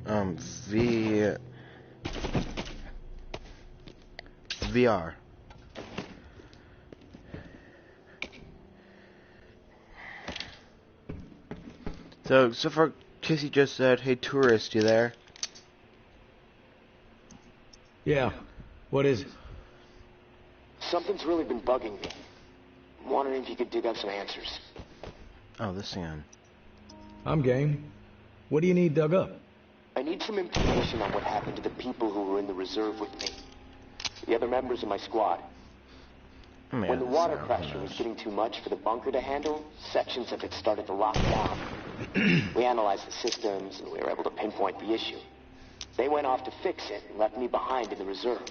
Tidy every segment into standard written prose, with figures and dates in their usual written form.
V... VR. So far, Kissy just said, "Hey tourist, you there?" Yeah. What is it? Something's really been bugging me. I'm wondering if you could dig up some answers. Oh, this again. I'm game. What do you need dug up? I need some information on what happened to the people who were in the reserve with me. The other members of my squad. When the water pressure was getting too much for the bunker to handle, sections of it started to lock down. We analyzed the systems and we were able to pinpoint the issue. They went off to fix it and left me behind in the reserve.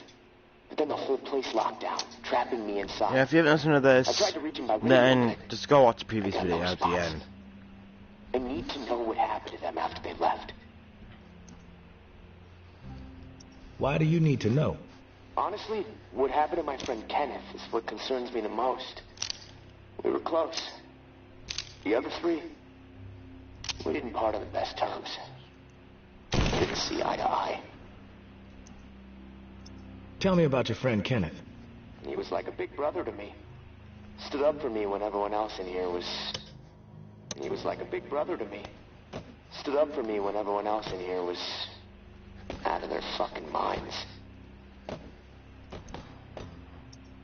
But then the whole place locked down, trapping me inside. Yeah, if you haven't listened to this, I tried to reach him by radio, then just go watch the previous I got video no at the response. end. I need to know what happened to them after they left. Why do you need to know? Honestly, what happened to my friend Kenneth is what concerns me the most. We were close. The other three, we didn't part on the best terms. Didn't see eye to eye. Tell me about your friend Kenneth. He was like a big brother to me. Stood up for me when everyone else in here was... He was like a big brother to me. Stood up for me when everyone else in here was... out of their fucking minds.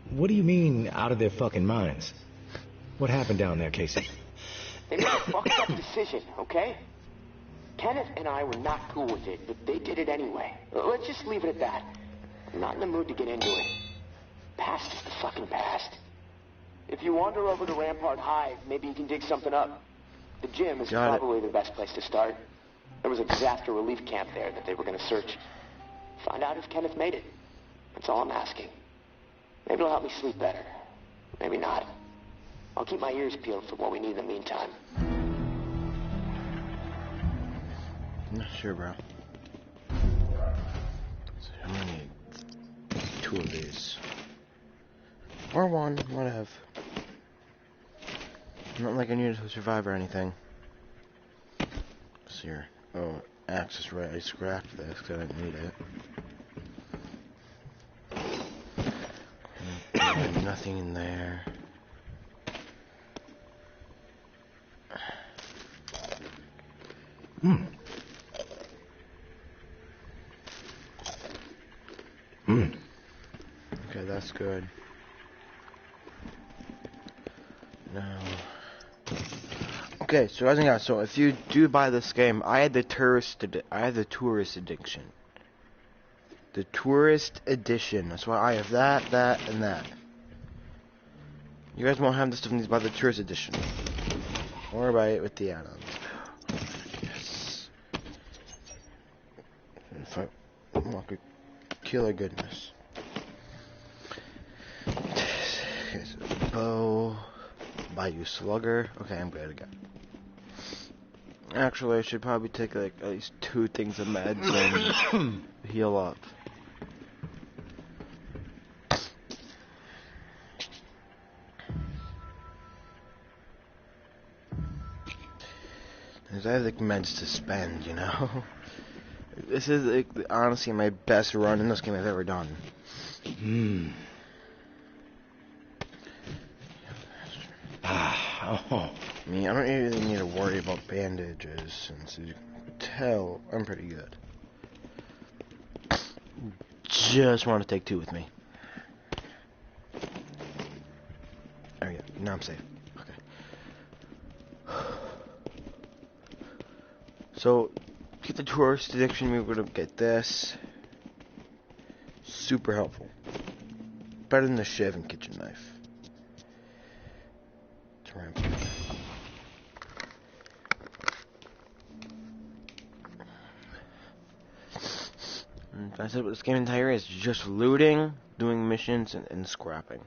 What do you mean, out of their fucking minds? What happened down there, Casey? They made a fucked up decision, okay? Kenneth and I were not cool with it, but they did it anyway. Let's just leave it at that. I'm not in the mood to get into it. Past is the fucking past. If you wander over to Rampart High, maybe you can dig something up. The gym is probably the best place to start. There was a disaster relief camp there that they were going to search. Find out if Kenneth made it. That's all I'm asking. Maybe it'll help me sleep better. Maybe not. I'll keep my ears peeled for what we need in the meantime. I'm not sure, bro. So I'm gonna need 2 of these. Or 1, whatever. Not like I need to survive or anything. So here. Oh, axe is right. I scrapped this because I didn't need it. Nothing in there. Okay, that's good. Now, okay, so so if you do buy this game, I had the tourist edition. The tourist edition. That's why I have that, and that. You guys won't have this stuff when you buy the tourist edition, or buy it with the add-ons. Yes. If I want a killer goodness. Okay, so bow. Buy you slugger. Okay, I'm good again. Actually, I should probably take like at least 2 things of meds and heal up. Because I have like meds to spend, you know. This is like honestly my best run in this game I've ever done. I mean, I don't really need to worry about bandages, since you can tell I'm pretty good. Just want to take 2 with me. There we go. Now I'm safe. Okay. So, get the tourist addiction. We're gonna get this. Super helpful. Better than the shiv and kitchen knife. I said what this game entire is just looting, doing missions, and scrapping.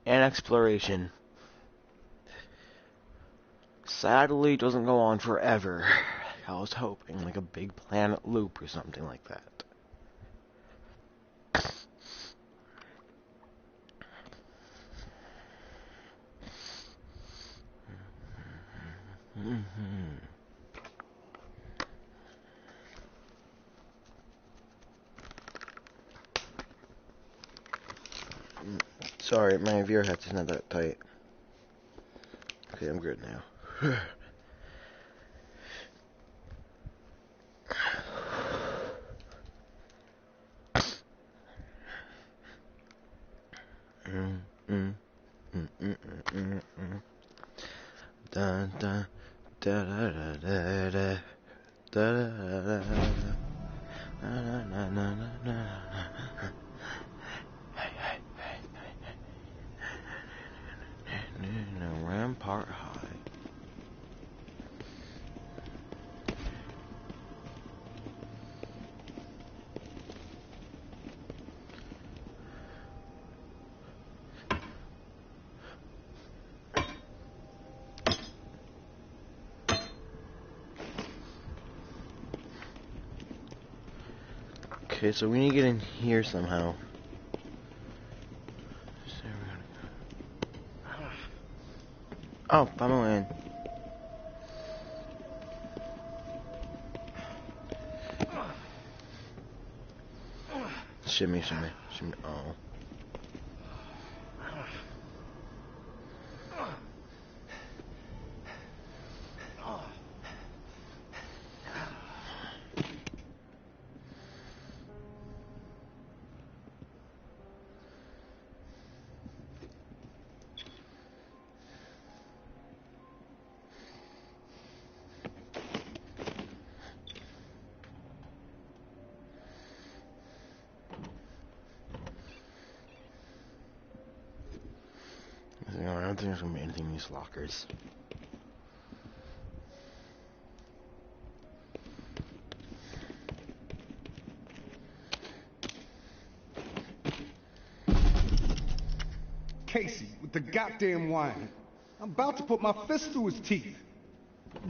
And exploration. Sadly, it doesn't go on forever. I was hoping, like a big planet loop or something like that. Sorry, my VR headset's not that tight. Okay, I'm good now. Dun, dun, da, da, da, da, da, da, da, da, na, na, na, na, na. Hey, hey, hey, hey, hey. Rampart High. Okay, so we need to get in here somehow. Oh, found my way in. Shimmy, shimmy, shimmy. Oh. I don't think there's gonna be anything in these lockers. Casey, with the goddamn wine. I'm about to put my fist through his teeth.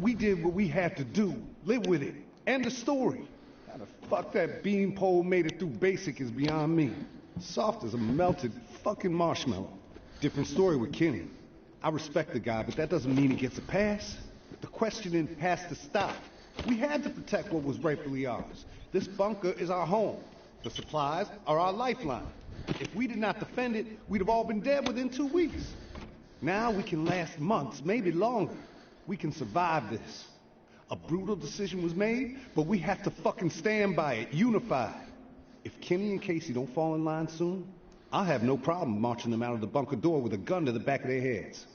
We did what we had to do. Live with it. End of story. How the fuck that beanpole made it through basic is beyond me. Soft as a melted fucking marshmallow. Different story with Kenny. I respect the guy, but that doesn't mean he gets a pass. The questioning has to stop. We had to protect what was rightfully ours. This bunker is our home. The supplies are our lifeline. If we did not defend it, we'd have all been dead within 2 weeks. Now we can last months, maybe longer. We can survive this. A brutal decision was made, but we have to fucking stand by it, unified. If Kenny and Casey don't fall in line soon, I'll have no problem marching them out of the bunker door with a gun to the back of their heads.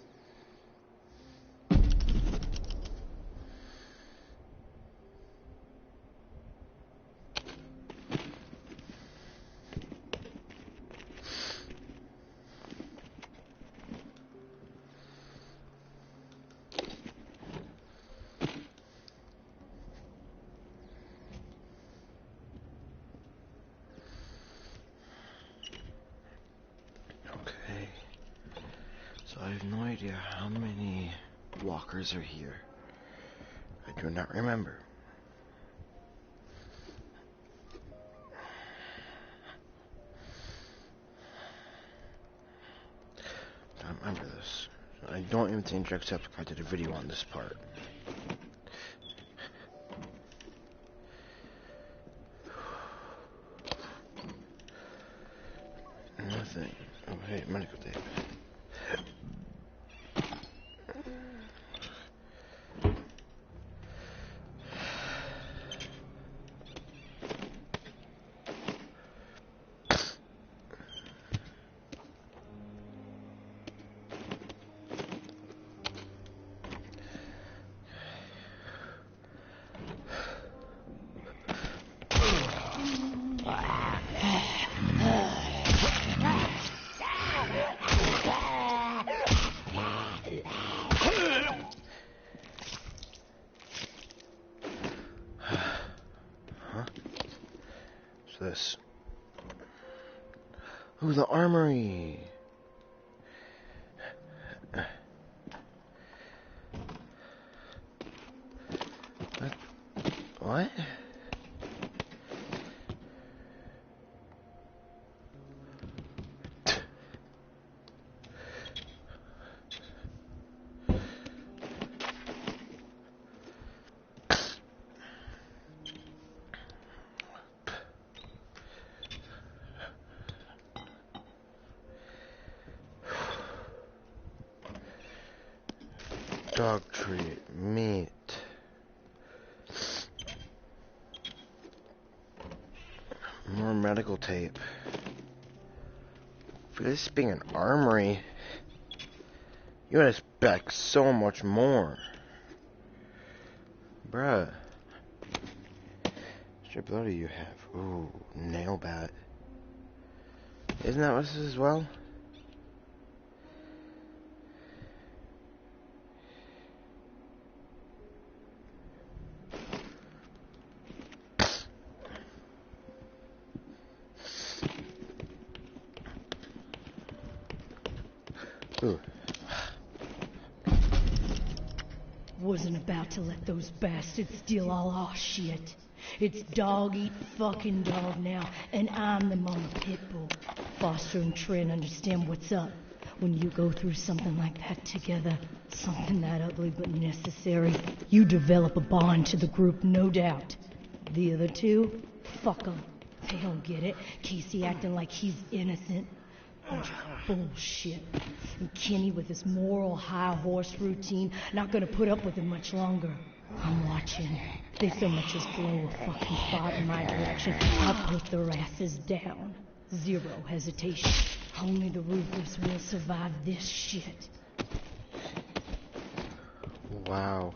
I have no idea how many walkers are here. I do not remember. I don't remember this. I don't even think Jacksepticeye did a video on this part. Nothing. Oh, hey, medical tape. This. Ooh, the armory. What? Dog treat, meat. More medical tape. For this being an armory, you would expect so much more. Bruh. What blood do you have? Ooh, nail bat. Isn't that what this is as well? Ooh. Wasn't about to let those bastards steal all our shit. It's dog eat fucking dog now, and I'm the mama pit bull. Foster and Trent understand what's up. When you go through something like that together, something that ugly but necessary, you develop a bond to the group, no doubt. The other two, fuck them. They don't get it. Casey acting like he's innocent. Bunch of bullshit. And Kenny with his moral high horse routine, not gonna put up with it much longer. I'm watching. They so much as blow a fucking thought in my direction, I'll put their asses down. Zero hesitation. Only the ruthless will survive this shit. Wow.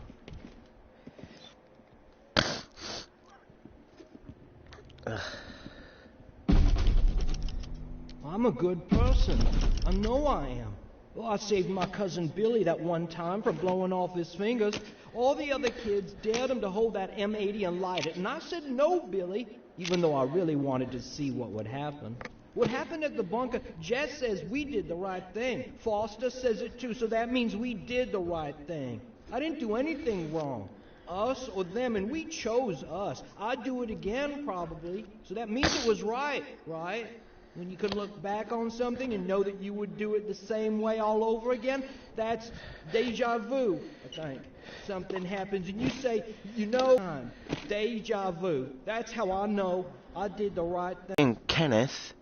I'm a good person. I know I am. Well, I saved my cousin Billy that one time from blowing off his fingers. All the other kids dared him to hold that M80 and light it, and I said no, Billy, even though I really wanted to see what would happen. What happened at the bunker, Jess says we did the right thing. Foster says it too, so that means we did the right thing. I didn't do anything wrong. Us or them, and we chose us. I'd do it again, probably, so that means it was right, right? When you can look back on something and know that you would do it the same way all over again, that's deja vu, I think. Something happens and you say, you know, deja vu. That's how I know I did the right thing. And Kenneth,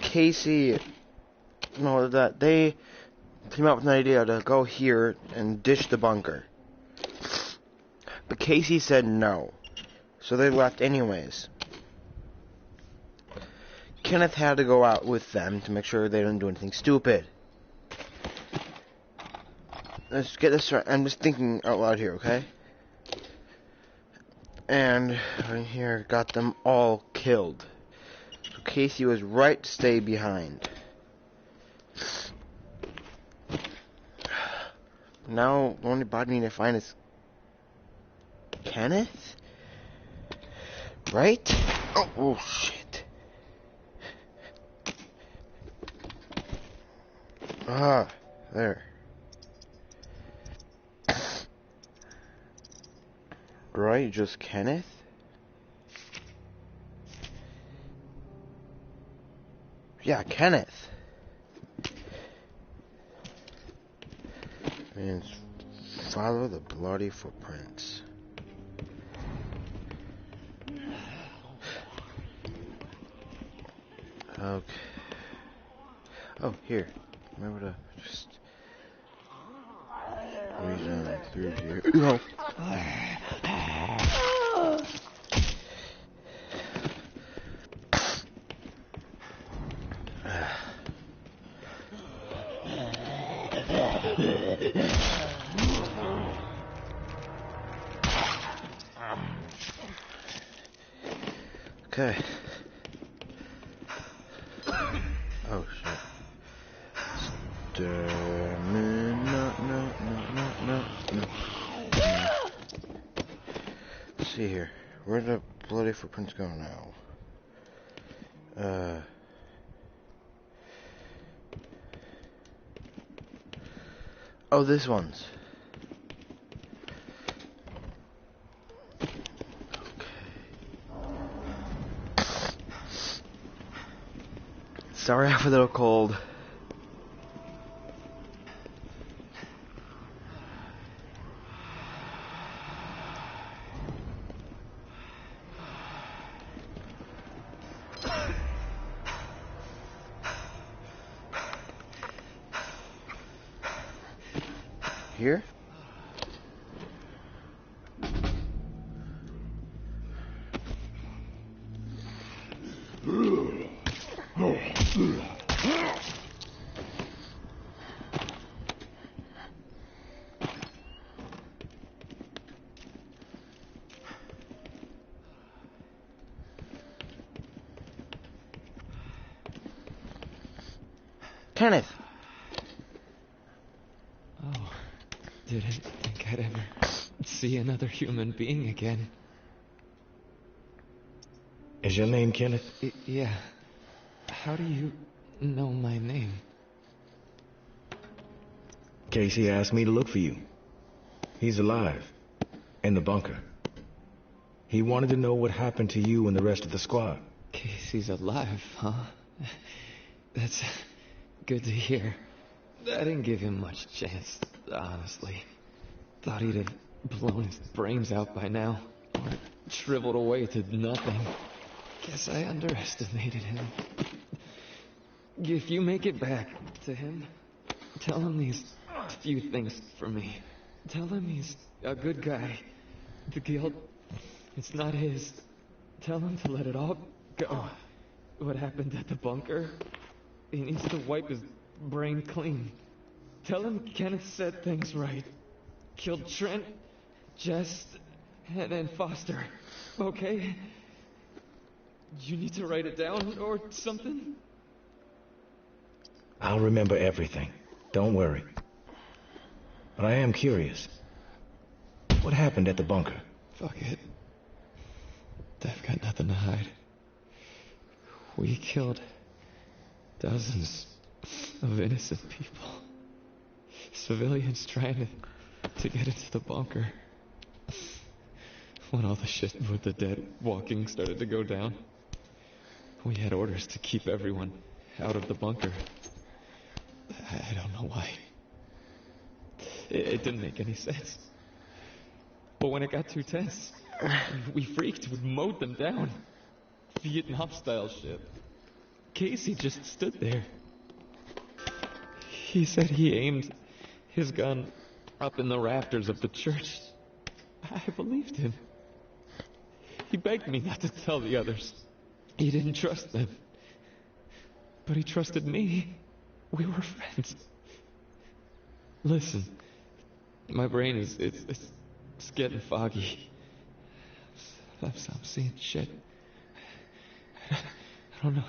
Casey, no, that they came up with an idea to go here and ditch the bunker. But Casey said no, so they left anyways. Kenneth had to go out with them to make sure they didn't do anything stupid. Let's get this right. I'm just thinking out loud here, okay? And right here, got them all killed. So Casey was right to stay behind. Now, the only body we need to find is Kenneth? Right? Oh shit. Ah, there. Right, just Kenneth? Yeah, Kenneth. And follow the bloody footprints. Okay. Oh, here. Remember to just reach down through here. No. Okay. Oh shit. No. Let's see here. Where the bloody footprints go now? Oh, this one's. Sorry, I have a little cold. Here? Kenneth. Oh, didn't think I'd ever see another human being again. Is your name Kenneth? Yeah. How do you know my name? Casey asked me to look for you. He's alive. In the bunker. He wanted to know what happened to you and the rest of the squad. Casey's alive, huh? That's good to hear. I didn't give him much chance, honestly. Thought he'd have blown his brains out by now, or shriveled away to nothing. Guess I underestimated him. If you make it back to him, tell him these few things for me. Tell him he's a good guy. The guilt, it's not his. Tell him to let it all go. What happened at the bunker? He needs to wipe his brain clean. Tell him Kenneth set things right. Killed Trent, Jess, and Foster. Okay? You need to write it down or something? I'll remember everything. Don't worry. But I am curious. What happened at the bunker? Fuck it. I've got nothing to hide. We killed dozens of innocent people. Civilians trying to get into the bunker. When all the shit with the dead walking started to go down, we had orders to keep everyone out of the bunker. I don't know why. It didn't make any sense. But when it got too tense, we freaked. We mowed them down. Vietnam-style shit. Casey just stood there. He said he aimed his gun up in the rafters of the church. I believed him. He begged me not to tell the others. He didn't trust them. But he trusted me. We were friends. Listen, my brain is it's getting foggy. I'm seeing shit. I don't know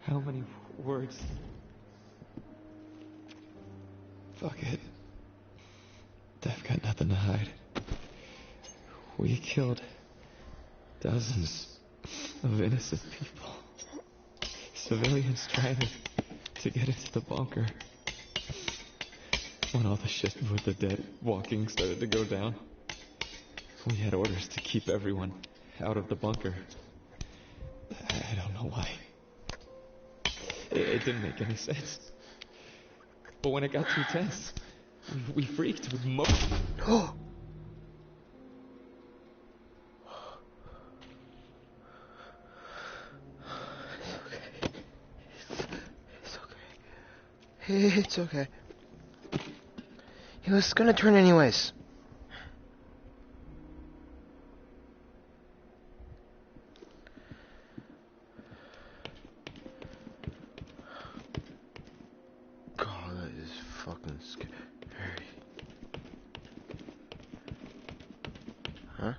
how many words. Fuck it. I've got nothing to hide. We killed dozens of innocent people. Civilians trying to get into the bunker. When all the shit with the dead walking started to go down, we had orders to keep everyone out of the bunker. I don't know why. It didn't make any sense. But when it got too tense, we freaked with Oh! It's okay. He was gonna turn anyways. God, that is fucking scary. Huh?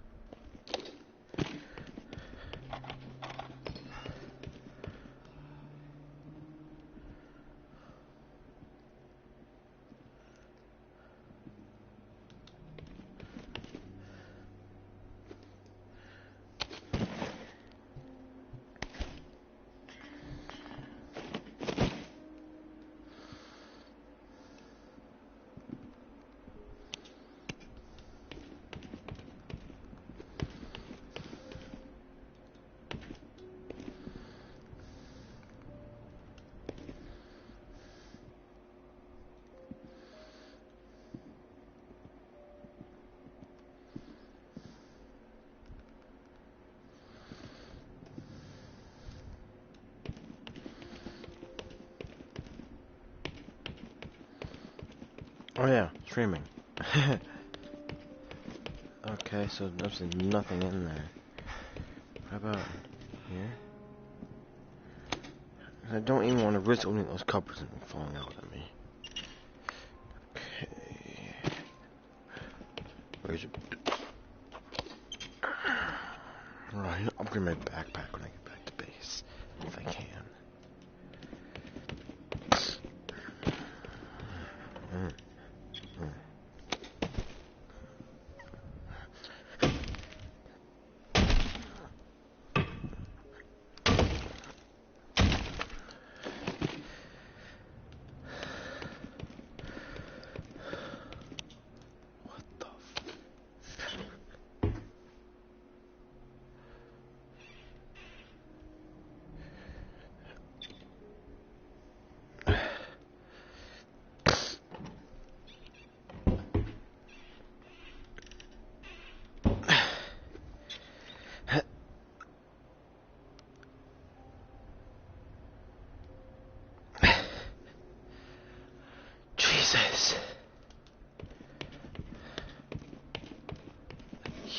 Oh yeah, streaming. Okay, so there's nothing in there. How about here? I don't even want to risk opening those cupboards and falling out at me. Okay. Where's it? Right, I'll bring my backpack when I get back to base. If I can.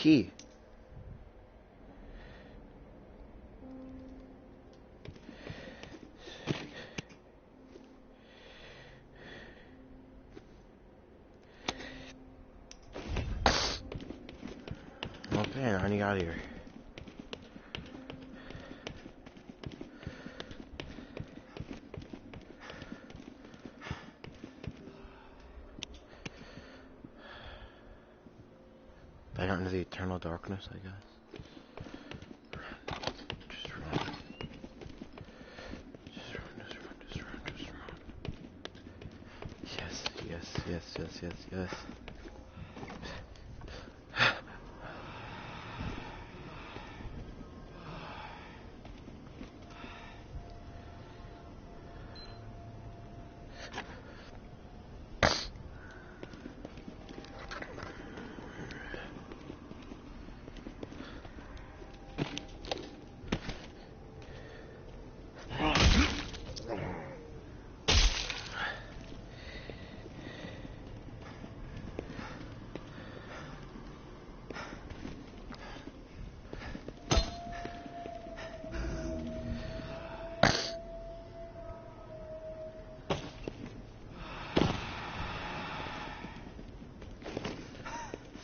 key. Okay, now I need out of here. Back out into the eternal darkness, I guess. Just run. Just run, just run, just run, just run. Yes, yes, yes, yes, yes, yes.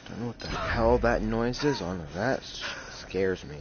Don't know what the hell that noise is on. That scares me.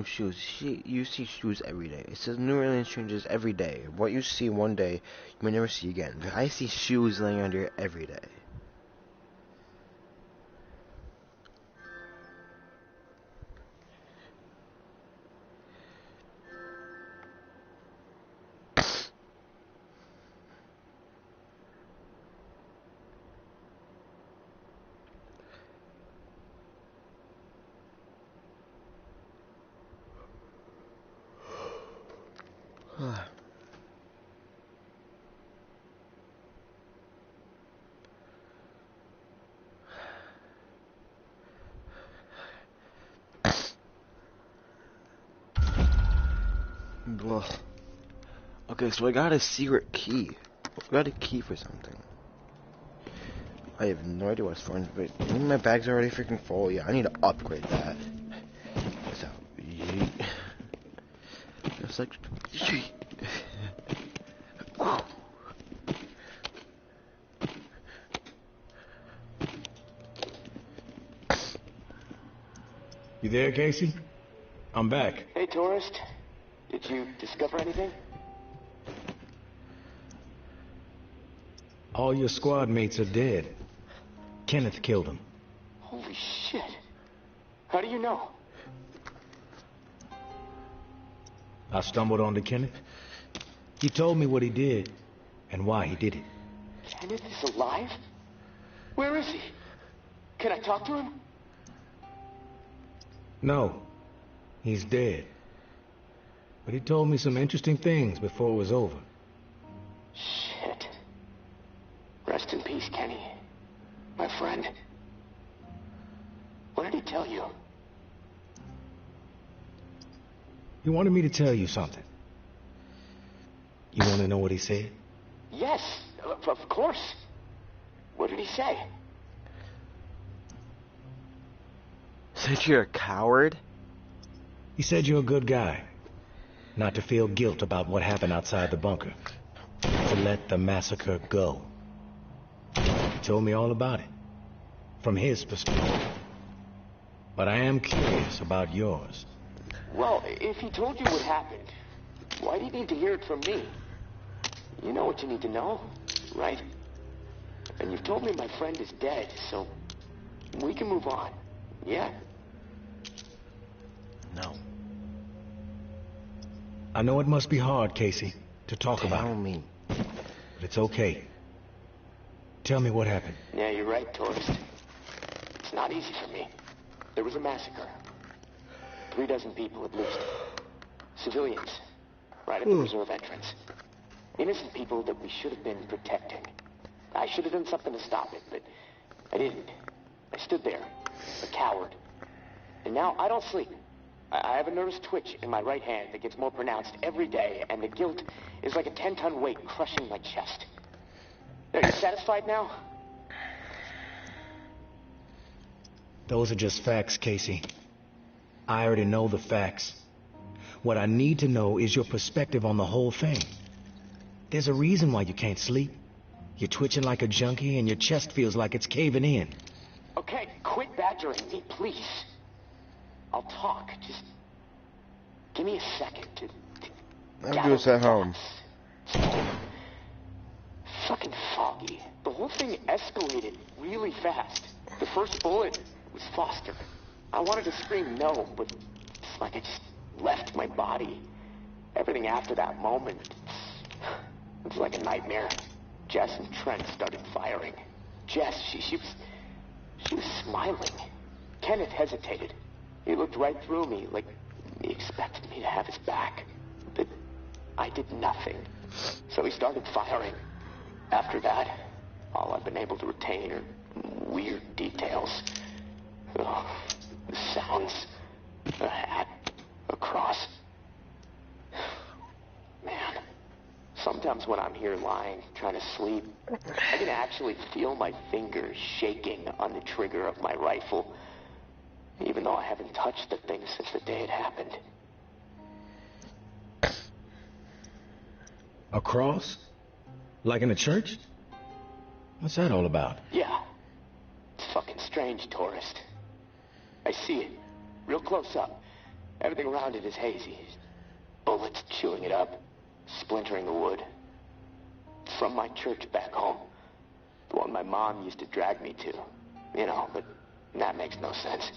Shoes. You see shoes every day. It says New Orleans changes every day. What you see one day, you may never see again. I see shoes laying under here every day. Okay, so I got a secret key. I got a key for something. I have no idea what's for. But my bag's already freaking full. Yeah, I need to upgrade that. So, yeet. Just like, yeet. You there, Casey? I'm back. Hey, tourist. Did you discover anything? All your squad mates are dead. Kenneth killed them. Holy shit. How do you know? I stumbled onto Kenneth. He told me what he did and why he did it. Kenneth is alive? Where is he? Can I talk to him? No, he's dead. But he told me some interesting things before it was over. Shit. Rest in peace, Kenny. My friend. What did he tell you? He wanted me to tell you something. You want to know what he said? Yes, of course. What did he say? Said you're a coward? He said you're a good guy. Not to feel guilt about what happened outside the bunker. To let the massacre go. He told me all about it. From his perspective. But I am curious about yours. Well, if he told you what happened, why do you need to hear it from me? You know what you need to know, right? And you've told me my friend is dead, so we can move on. Yeah? No. I know it must be hard, Casey, to talk about Tell it. me. But it's okay. Tell me what happened. Yeah, you're right, tourist. It's not easy for me. there was a massacre. 36 people at least. Civilians, right at the reserve entrance. Innocent people that we should have been protecting. I should have done something to stop it, but I didn't. I stood there, a coward. And now I don't sleep. I have a nervous twitch in my right hand that gets more pronounced every day, and the guilt is like a 10-ton weight crushing my chest. Are you satisfied now? Those are just facts, Casey. I already know the facts. What I need to know is your perspective on the whole thing. There's a reason why you can't sleep. You're twitching like a junkie and your chest feels like it's caving in. Okay, quit badgering me, please. I'll talk. Just give me a second to I'll do this at home. Fucking foggy. The whole thing escalated really fast. The first bullet was Foster. I wanted to scream no, but it's like I just left my body. Everything after that moment, it's like a nightmare. Jess and Trent started firing. Jess, she was smiling. Kenneth hesitated. He looked right through me, like he expected me to have his back. But I did nothing. So he started firing. After that, all I've been able to retain are weird details. Oh, the sounds, a hat, a cross. Man, sometimes when I'm here lying, trying to sleep, I can actually feel my fingers shaking on the trigger of my rifle, even though I haven't touched the thing since the day it happened. A cross? Like in a church? What's that all about? Yeah. It's fucking strange, tourist. I see it. Real close up. Everything around it is hazy. Bullets chewing it up. Splintering the wood. It's from my church back home. The one my mom used to drag me to. You know, but that makes no sense.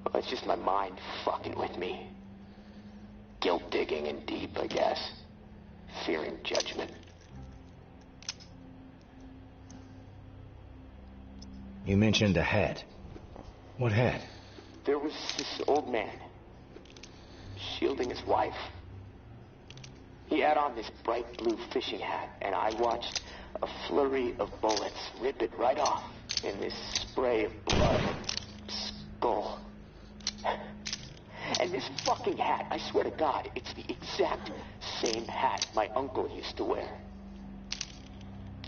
Well, it's just my mind fucking with me. Guilt digging in deep, I guess. Fearing judgment. You mentioned a hat. What hat? There was this old man, shielding his wife. He had on this bright blue fishing hat, and I watched a flurry of bullets rip it right off in this spray of blood and skull. And this fucking hat, I swear to God, it's the exact same hat my uncle used to wear.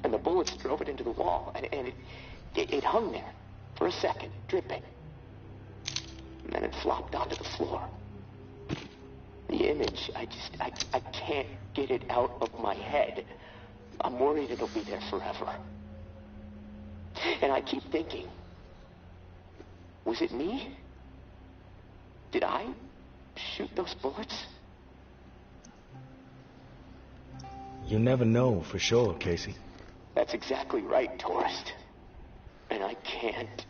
And the bullets drove it into the wall, and it hung there for a second, dripping. And then it flopped onto the floor. The image, I can't get it out of my head. I'm worried it'll be there forever. And I keep thinking, was it me? Did I shoot those bullets? You never know for sure, Casey. That's exactly right, tourist. And I can't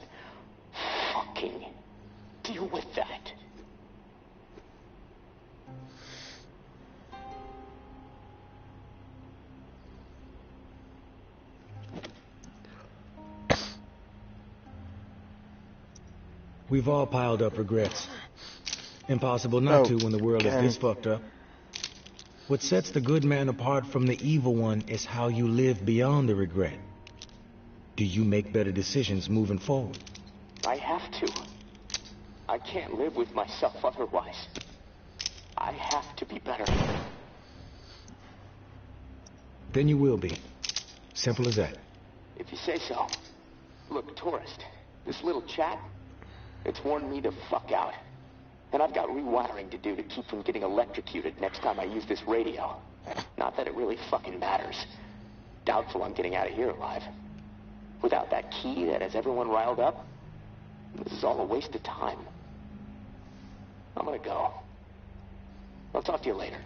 fucking deal with that. We've all piled up regrets. Impossible not to when the world is this fucked up. What sets the good man apart from the evil one is how you live beyond the regret. Do you make better decisions moving forward? I have to. I can't live with myself otherwise. I have to be better. Then you will be. Simple as that. If you say so. Look, tourist, this little chat, it's worn me the fuck out. And I've got rewiring to do to keep from getting electrocuted next time I use this radio. Not that it really fucking matters. Doubtful I'm getting out of here alive. Without that key that has everyone riled up, this is all a waste of time. I'm gonna go. I'll talk to you later,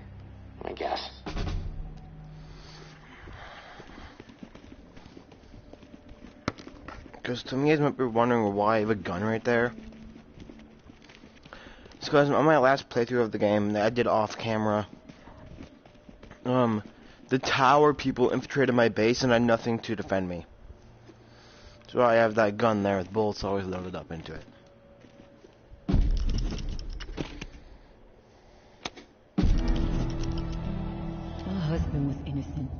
I guess. Because to me, I might be wondering why I have a gun right there. It's because on my last playthrough of the game that I did off camera, the tower people infiltrated my base and had nothing to defend me. So I have that gun there with bullets always loaded up into it. innocent.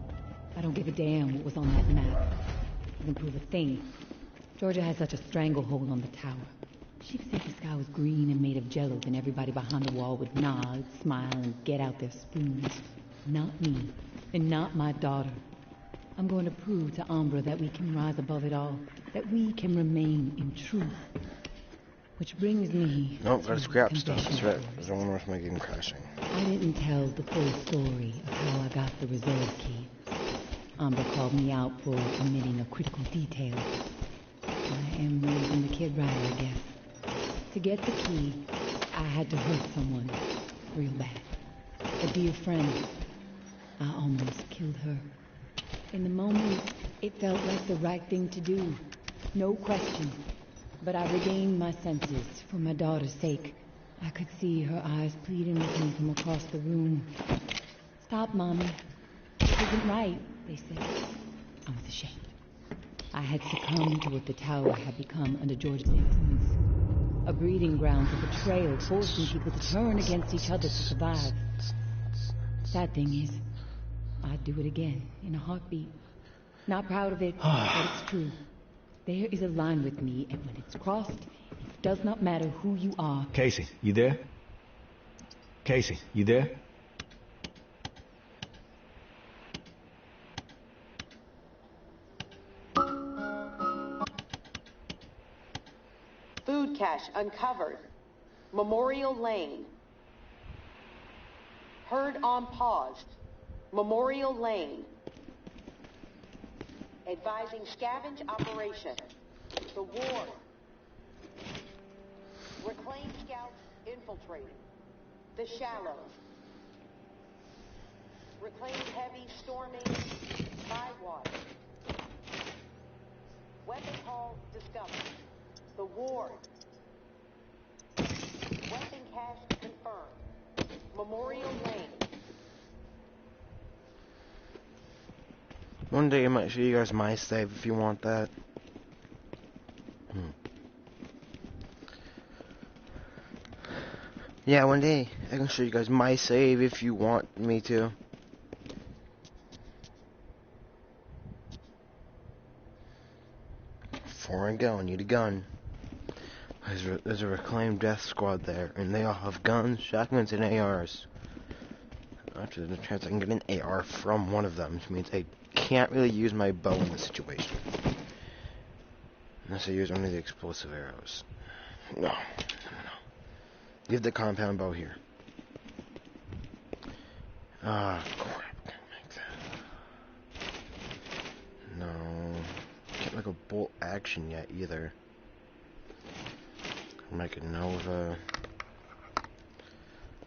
I don't give a damn what was on that map. Doesn't prove a thing. Georgia has such a stranglehold on the tower. She'd say the sky was green and made of jello, then everybody behind the wall would nod, smile, and get out their spoons. Not me, and not my daughter. I'm going to prove to Umbra that we can rise above it all, that we can remain in truth. Which brings me Nope, to gotta scrap the stuff. That's confession right. I doors. don't want my game crashing. I didn't tell the full story of how I got the reserve key. Umbra called me out for omitting a critical detail. I am raising the kid right, I guess. To get the key, I had to hurt someone real bad. A dear friend. I almost killed her. In the moment, it felt like the right thing to do. No question. But I regained my senses for my daughter's sake. I could see her eyes pleading with me from across the room. Stop, Mommy. It isn't right, they said. I was ashamed. I had succumbed to what the tower had become under George's influence. A breeding ground for betrayal, forcing people to turn against each other to survive. Sad thing is, I'd do it again, in a heartbeat. Not proud of it, but it's true. There is a line with me, and when it's crossed, it does not matter who you are. Casey, you there? Casey, you there? Food cache uncovered. Memorial Lane. Herd on pause. Memorial Lane. Advising scavenge operation. The war. Reclaim scouts infiltrating. The shallows. Reclaim heavy storming. Bywater. Weapon hall discovered. The ward. Weapon cache confirmed. Memorial Lane. One day I might show you guys my save if you want that. Yeah, one day I can show you guys my save if you want me to. Before I go, I need a gun. There's a reclaimed death squad there, and they all have guns, shotguns, and ARs. Actually, there's a chance I can get an AR from one of them, which means I can't really use my bow in this situation. Unless I use only the explosive arrows. No. Leave the compound bow here. Ah, crap. Can't make that. No. Can't make a bolt action yet, either. Make a Nova.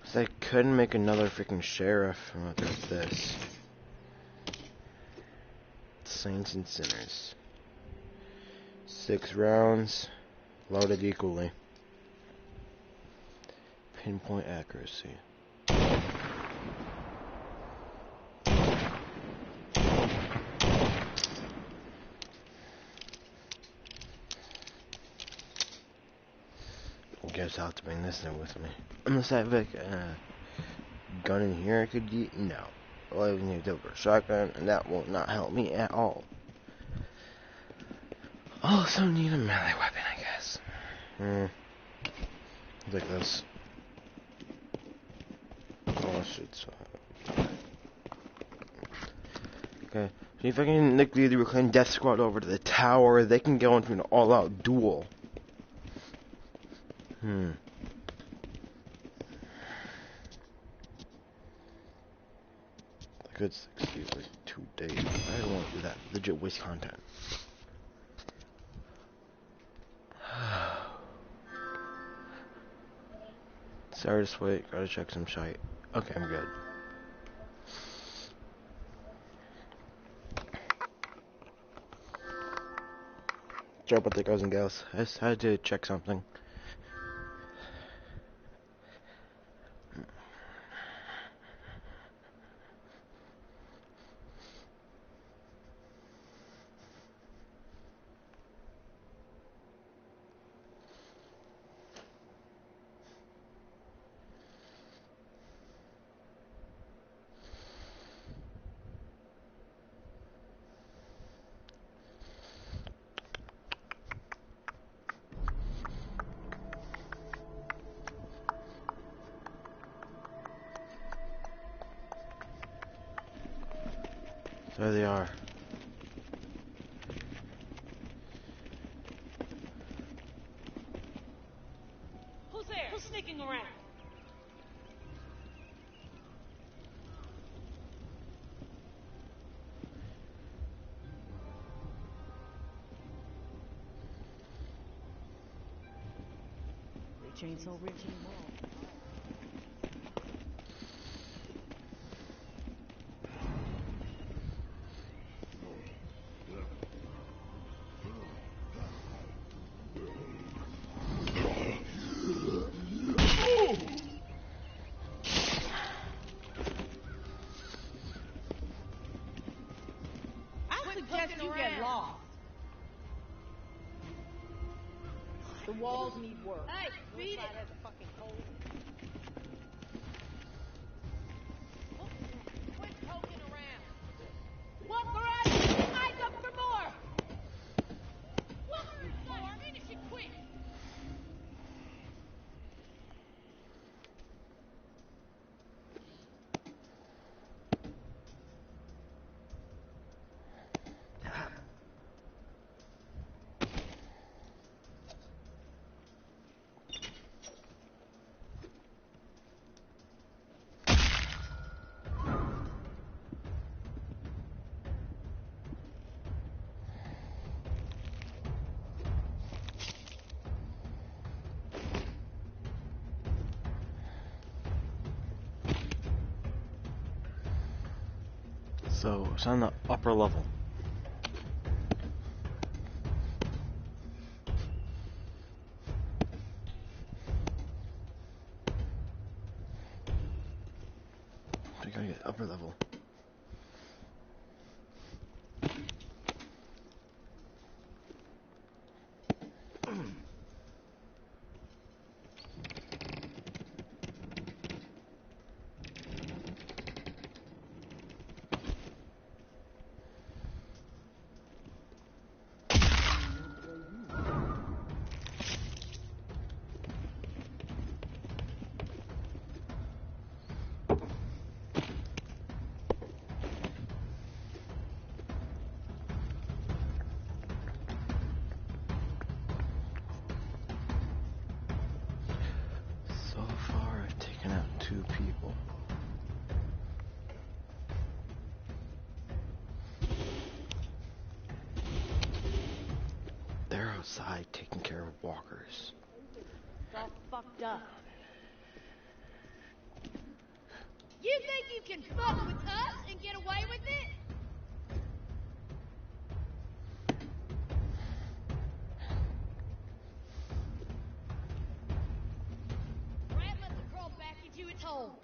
So I couldn't make another freaking sheriff. There's this. Saints and Sinners. 6 rounds, loaded equally. Pinpoint accuracy. Guess I'll have to bring this in with me. Unless I have like a gun in here I could use. No. All I need to do is a shotgun, and that will not help me at all. Also need a melee weapon, I guess. Like this. Oh shit. Okay. So if I can like lead the reclaimed death squad over to the tower, they can go into an all-out duel. I could excuse like 2 days. I don't want to do that. Legit waste content. Sorry to wait. Gotta check some shite. Okay, I'm good. Sorry about that, guys and gals. I just had to check something. There they are. Who's there? Who's sneaking around? They ain't so rich anymore. You get lost. The walls need work. Hey, beat it. Has a fucking hole. Quit poking around. Walk around. Eyes up for more. Walk around. Finish it quick. So it's on the upper level. We gotta get upper level. So far, I've taken out 2 people. They're outside taking care of walkers. It's all fucked up. You think you can fuck with us and get away with it? Rat must have crawled back into its hole.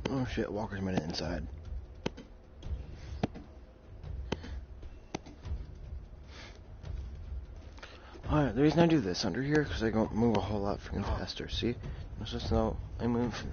Oh shit, walkers made it inside. Alright, the reason I do this under here, because I don't move a whole lot freaking faster, see? It's just no, I move.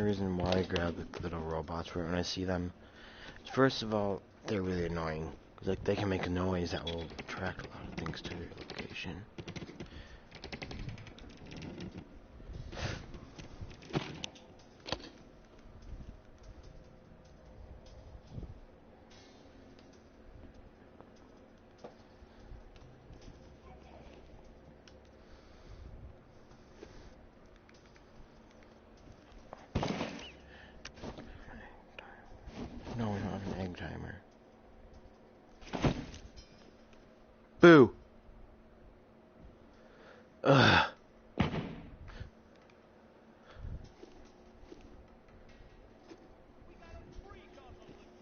only reason why I grab the little robots when I see them is, first of all, they're really annoying. Like, they can make a noise that will attract a lot of things to your location. No, we don't have an egg timer. Boo! Ugh.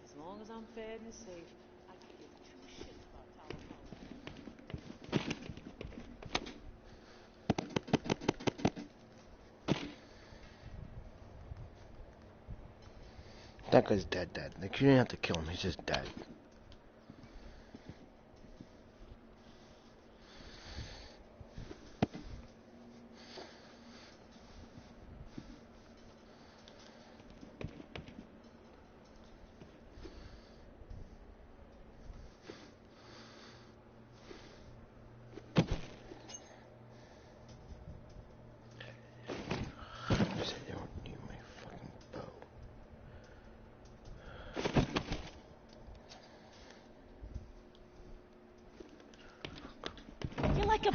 As long as I'm fed and safe, I can give two shits about Tower That guy's dead. Like, you didn't have to kill him, he's just dead. You're like a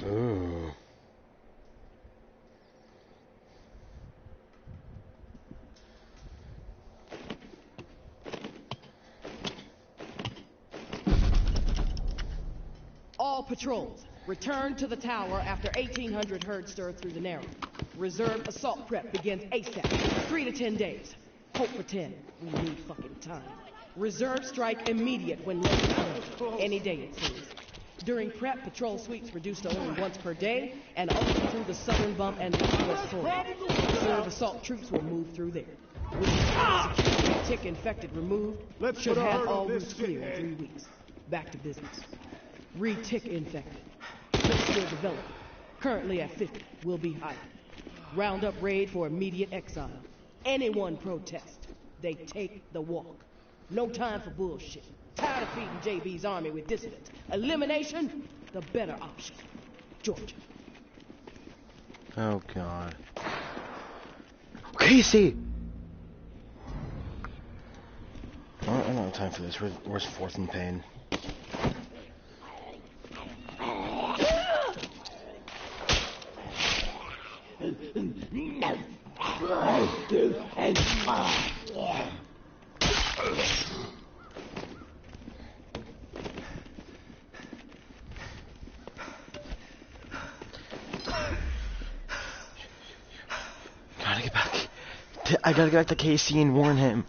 Ooh. All patrols, return to the tower after 1800 herd stir through the Narrow. Reserve assault prep begins ASAP. 3 to 10 days. Hope for 10. We need fucking time. Reserve strike immediate when late ready. Any day it seems. During prep, patrol sweeps reduced to only once per day, and only through the southern bump and northwest corridor. Reserve assault troops will move through there. With the security tick infected removed, should have all routes clear in 3 weeks. Back to business. Re-tick infected. Risk still developing. Currently at 50. Will be higher. Round up raid for immediate exile. Anyone protest, they take the walk. No time for bullshit. Tired of feeding JB's army with dissidents. Elimination, the better option. Georgia. Oh god. Casey! I don't have time for this. Where's Fourth and Pain? Gotta get back. I gotta get back to Casey and warn him.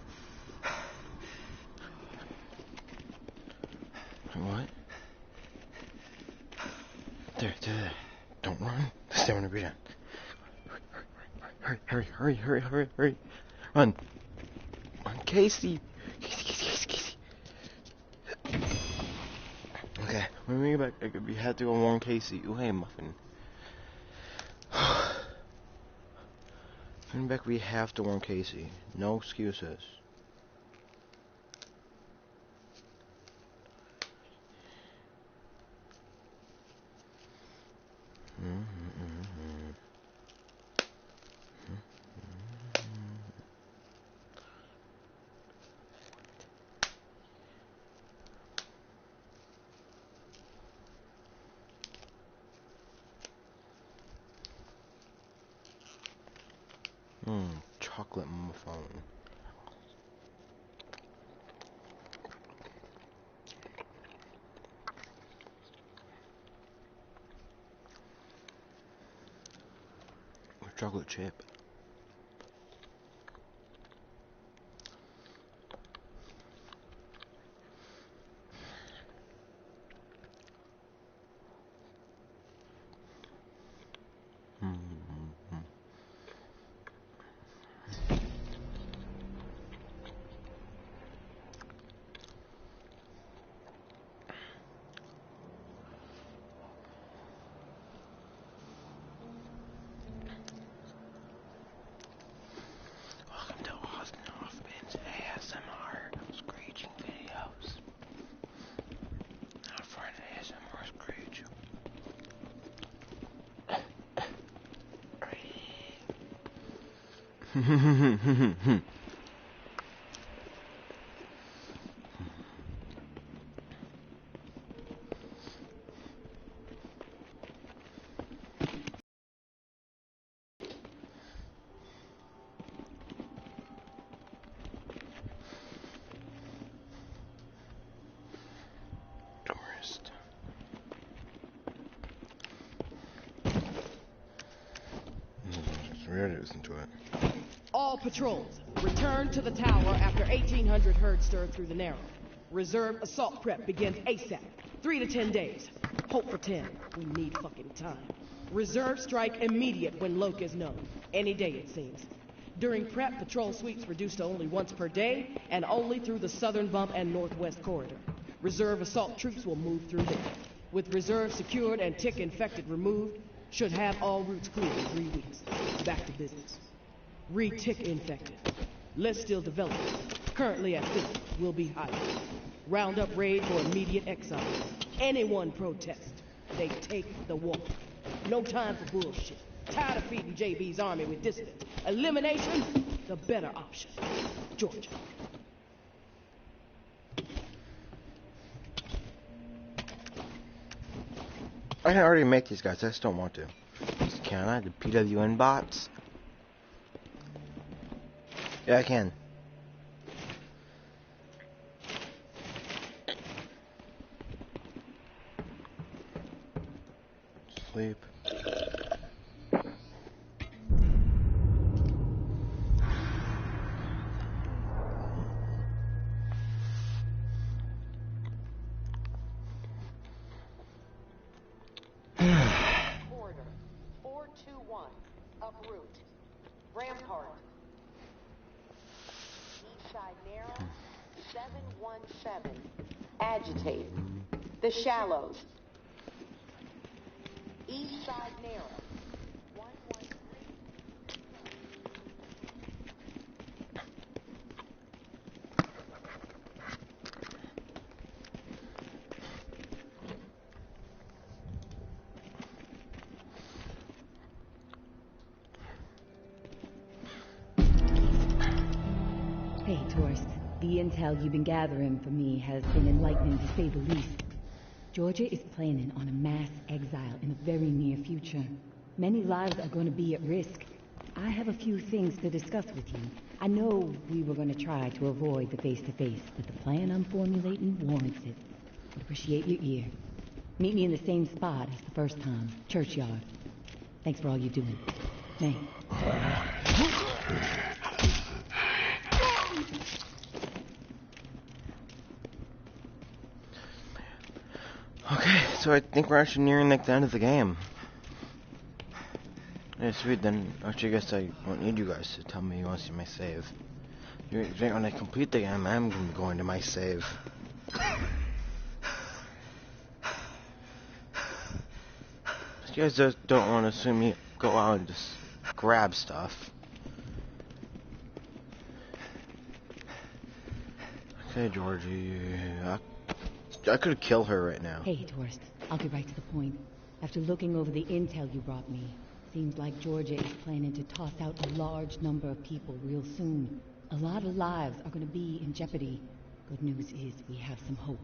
What? There. Don't run. Stay on the ground. Hurry. Run, Casey. Casey. Okay, when we get back, we have to go warn Casey. Oh, hey, Muffin. When back, we have to warn Casey. No excuses. Chocolate muffin. With chocolate chip. Tourist. It's weird to listen to it. All patrols, return to the tower after 1800 herd stir through the Narrow. Reserve assault prep begins ASAP. 3 to 10 days. Hope for 10. We need fucking time. Reserve strike immediate when Loke is known. Any day, it seems. During prep, patrol sweeps reduced to only once per day, and only through the southern bump and northwest corridor. Reserve assault troops will move through there. With reserve secured and tick infected removed, should have all routes clear in 3 weeks. Back to business. Re-tick infected. List still developing. Currently at 50. Will be higher. Round up raid for immediate exile. Anyone protest, they take the walk. No time for bullshit. Tired of feeding JB's army with dissidents. Elimination, the better option. Georgia. I can already make these guys, I just don't want to. Can I? The PWN bots? Yeah, I can. Sleep. Corridor 421, uproot. Rampart. Eastside Narrow 717. Agitate. The Shallows. Eastside Narrow 113. Hey, tourist. The intel you've been gathering for me has been enlightening to say the least. Georgia is planning on a mass exile in the very near future. Many lives are going to be at risk. I have a few things to discuss with you. I know we were going to try to avoid the face-to-face, but the plan I'm formulating warrants it. I'd appreciate your ear. Meet me in the same spot as the first time, Churchyard. Thanks for all you're doing. May. Okay, so I think we're actually nearing like the end of the game. Yeah, sweet, then actually I guess I won't need you guys to tell me you want to see my save. When I complete the game, I'm going to be going to my save. You guys just don't want to see me go out and just grab stuff. Okay, Georgie. I could kill her right now. Hey, tourist. I'll get right to the point. After looking over the intel you brought me, seems like Georgia is planning to toss out a large number of people real soon. A lot of lives are going to be in jeopardy. Good news is we have some hope.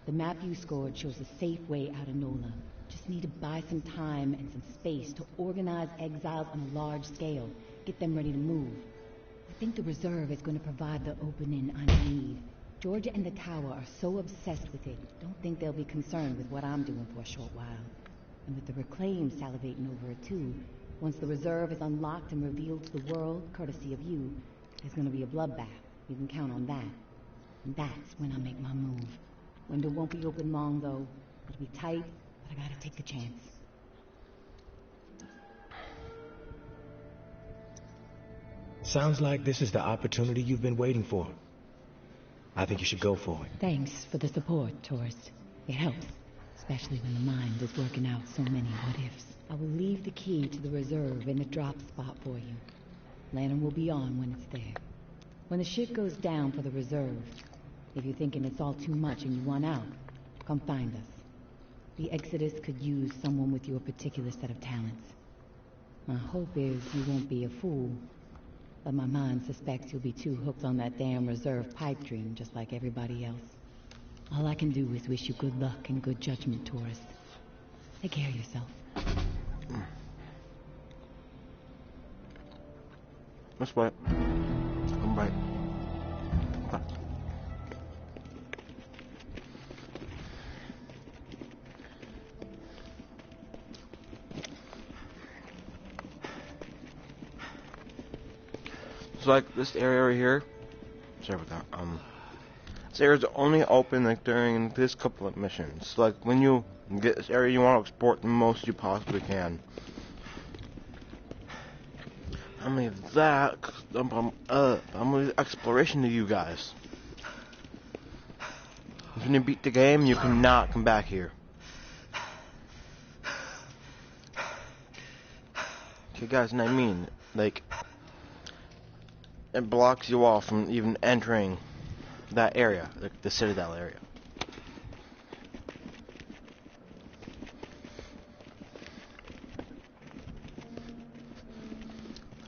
The map you scored shows a safe way out of NOLA. Just need to buy some time and some space to organize exiles on a large scale. Get them ready to move. I think the reserve is going to provide the opening I need. Georgia and the tower are so obsessed with it, don't think they'll be concerned with what I'm doing for a short while. And with the Reclaim salivating over it too, once the reserve is unlocked and revealed to the world, courtesy of you, there's gonna be a bloodbath. You can count on that. And that's when I make my move. Window won't be open long though. It'll be tight, but I gotta take the chance. Sounds like this is the opportunity you've been waiting for. I think you should go for it. Thanks for the support, tourist. It helps, especially when the mind is working out so many what-ifs. I will leave the key to the reserve in the drop spot for you. Lantern will be on when it's there. When the shit goes down for the reserve, if you're thinking it's all too much and you want out, come find us. The Exodus could use someone with your particular set of talents. My hope is you won't be a fool. But my mind suspects you'll be too hooked on that damn reserve pipe dream, just like everybody else. All I can do is wish you good luck and good judgment, tourist. Take care of yourself. That's right. I'm right. So like this area right here, sorry about that. This area is only open like during this couple of missions. Like when you get this area, you want to explore the most you possibly can. I'm gonna leave that. I'm gonna leave exploration to you guys. If you beat the game, you cannot come back here. Okay, guys, and I mean, like, it blocks you off from even entering that area, like the Citadel area.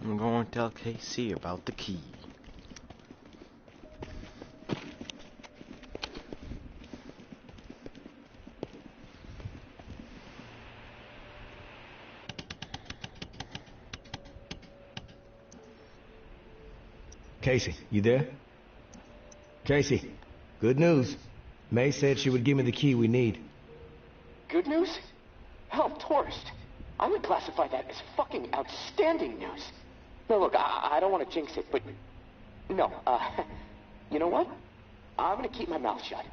I'm going to tell KC about the key. Casey, you there? Casey, good news. May said she would give me the key we need. Good news? Hell, tourist. I would classify that as fucking outstanding news. No, look, I don't want to jinx it, but... No, you know what? I'm gonna keep my mouth shut.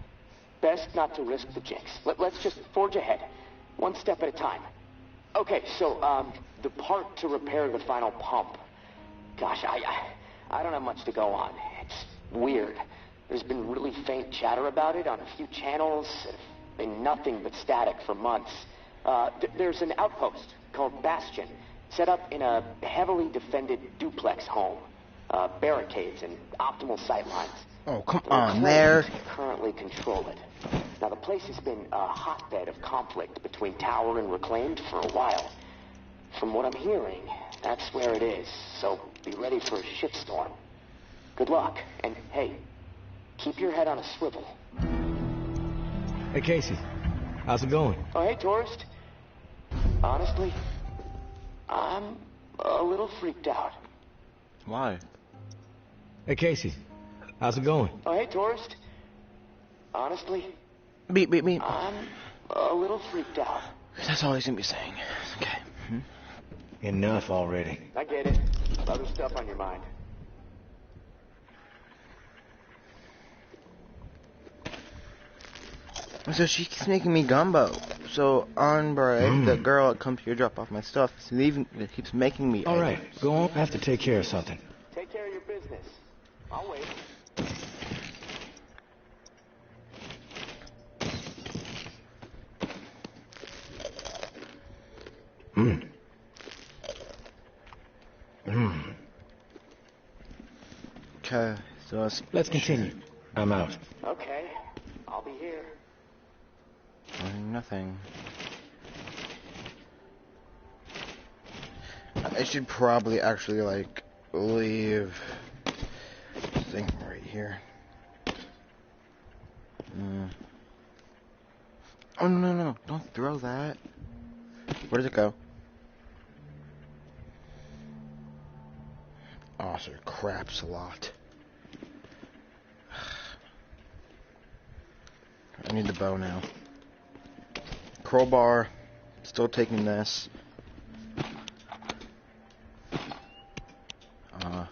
Best not to risk the jinx. Let's just forge ahead. One step at a time. Okay, so, the part to repair the final pump. Gosh, I don't have much to go on. It's weird. There's been really faint chatter about it on a few channels. Been nothing but static for months. There's an outpost called Bastion, set up in a heavily defended duplex home. Barricades and optimal sightlines. Oh, come on, there. Currently control it. Now, the place has been a hotbed of conflict between Tower and Reclaimed for a while. From what I'm hearing, that's where it is, so be ready for a shitstorm. Good luck, and hey, keep your head on a swivel. Hey, Casey, how's it going? Oh, hey, tourist. Honestly, I'm a little freaked out. Why? Hey, Casey, how's it going? Oh, hey, tourist. Honestly, Beep. I'm a little freaked out. That's all he's gonna be saying. Okay. Enough already. I get it. Other stuff on your mind. So she keeps making me gumbo. So on break, the girl that comes here to drop off my stuff keeps making me. All right, go on. I have to take care of something. Take care of your business. I'll wait. Okay, so let's continue. I'm out. Okay, I'll be here. Nothing. I should probably actually like leave this thing right here. Oh no! Don't throw that. Where does it go? Oh, sir, craps a lot. I need the bow now. Crowbar. Still taking this. I'm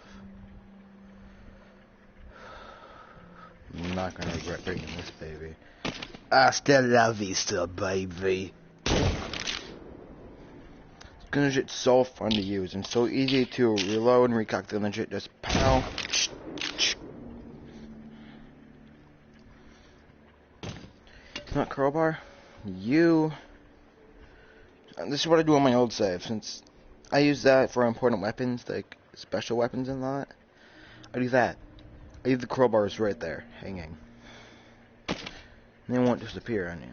not gonna regret bringing this baby. Hasta la vista, baby. Gun shit's so fun to use and so easy to reload and recock the legit. Just pow. Not crowbar. You. This is what I do on my old save, since I use that for important weapons, like special weapons and that. I do that. I leave the crowbars right there, hanging. And they won't disappear on you.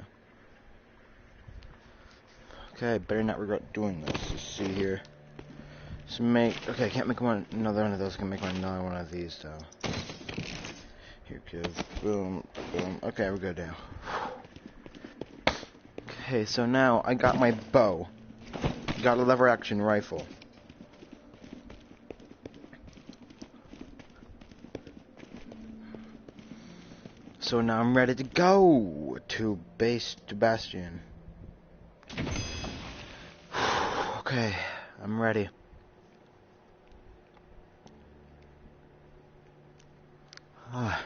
Okay, better not regret doing this. Let's see here. Let's make... Okay, I can't make another one of those. I can make another one of these, though. Here, kid. Boom, boom. Okay, we're good now. Okay, so now I got my bow. Got a lever action rifle. So now I'm ready to go to Bastion. Okay, I'm ready. Ah.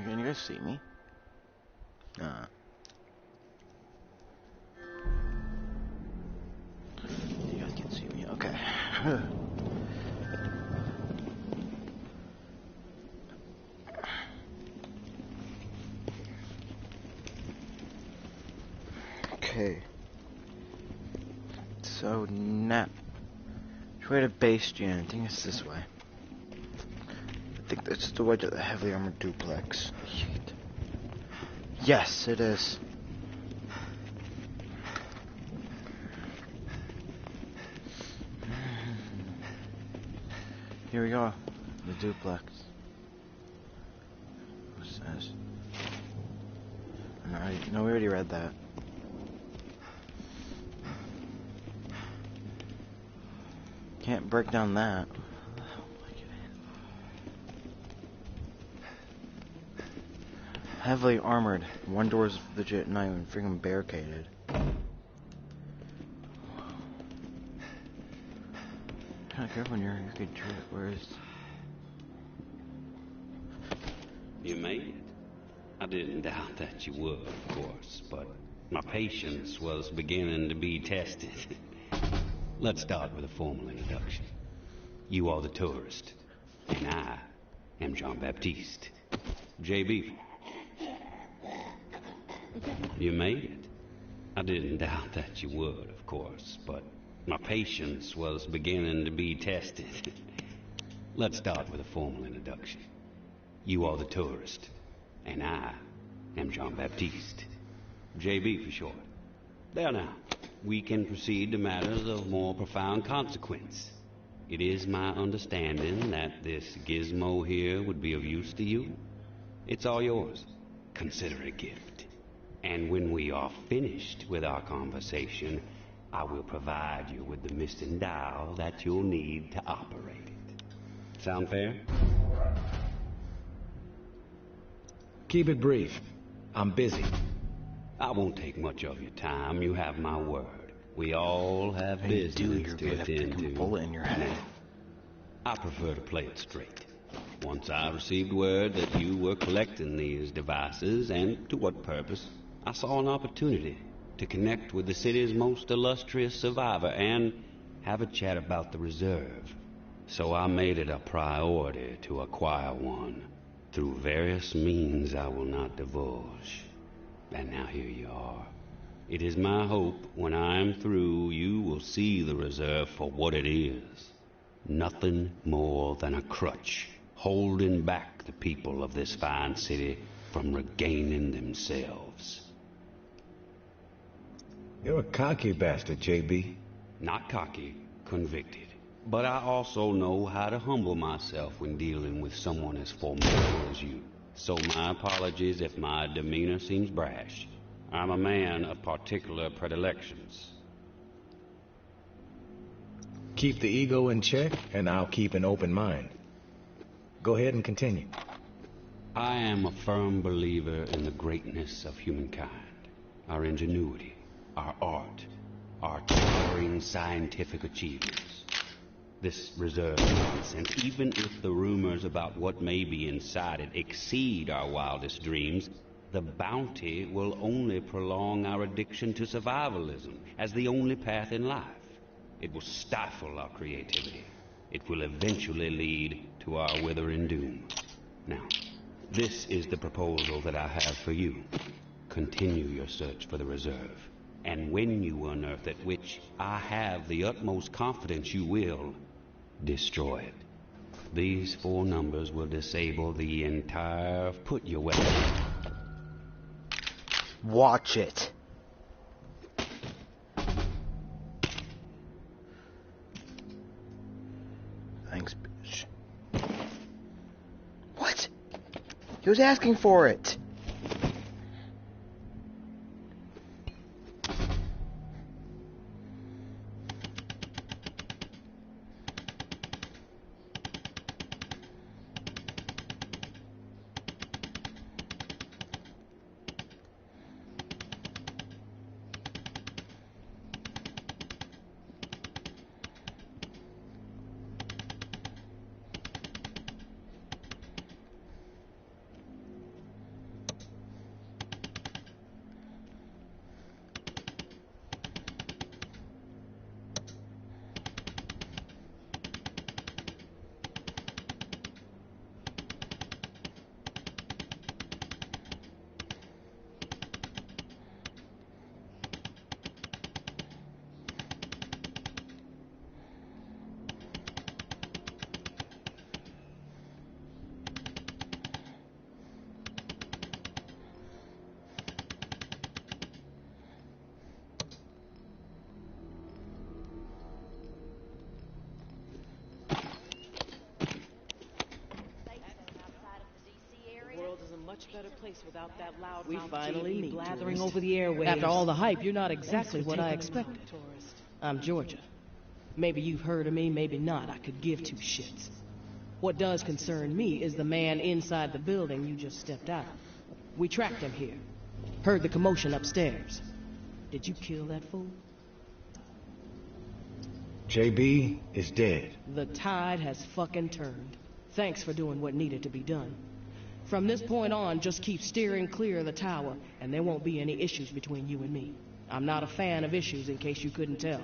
Can you guys see me? You guys can see me. Okay. Okay. So now, which way to Bastion? I think it's this way. I think that's the way to the heavily armored duplex. Shit. Yes, it is. Here we go. The duplex. What's this? No, we already read that. Can't break down that. Heavily armored. One door's legit, not even freaking barricaded. Kinda careful when you could trip. Where is... You made it. I didn't doubt that you would, of course, but my patience was beginning to be tested. Let's start with a formal introduction. You are the tourist, and I am John Baptiste. J.B. You made it. I didn't doubt that you would, of course, but my patience was beginning to be tested. Let's start with a formal introduction. You are the tourist, and I am John Baptiste. J.B. for short. There now. We can proceed to matters of more profound consequence. It is my understanding that this gizmo here would be of use to you. It's all yours. Consider it a gift. And when we are finished with our conversation, I will provide you with the missing dial that you'll need to operate it. Sound fair? Keep it brief. I'm busy. I won't take much of your time. You have my word. We all have business to attend to. Bullet in your head. I prefer to play it straight. Once I received word that you were collecting these devices, and to what purpose, I saw an opportunity to connect with the city's most illustrious survivor and have a chat about the reserve. So I made it a priority to acquire one through various means I will not divulge. And now here you are. It is my hope when I am through, you will see the reserve for what it is. Nothing more than a crutch, holding back the people of this fine city from regaining themselves. You're a cocky bastard, J.B. Not cocky, convicted. But I also know how to humble myself when dealing with someone as formidable as you. So my apologies if my demeanor seems brash. I'm a man of particular predilections. Keep the ego in check, and I'll keep an open mind. Go ahead and continue. I am a firm believer in the greatness of humankind, our ingenuity, our art, our towering scientific achievements. This reserve nonsense, even if the rumors about what may be inside it exceed our wildest dreams, the bounty will only prolong our addiction to survivalism as the only path in life. It will stifle our creativity. It will eventually lead to our withering doom. Now, this is the proposal that I have for you. Continue your search for the reserve. And when you unearth it, which I have the utmost confidence you will, destroy it. These 4 numbers will disable the entire... Put your weapon... Watch it. Thanks, bitch. What? He was asking for it. Much better place without that loud We mouth finally TV meet, blathering tourist. over the airwaves. After all the hype, you're not exactly Thanks for what I taking expected. a look, tourist. I'm Georgia. Maybe you've heard of me, maybe not. I could give 2 shits. What does concern me is the man inside the building you just stepped out of. We tracked him here. Heard the commotion upstairs. Did you kill that fool? JB is dead. The tide has fucking turned. Thanks for doing what needed to be done. From this point on, just keep steering clear of the tower, and there won't be any issues between you and me. I'm not a fan of issues, in case you couldn't tell.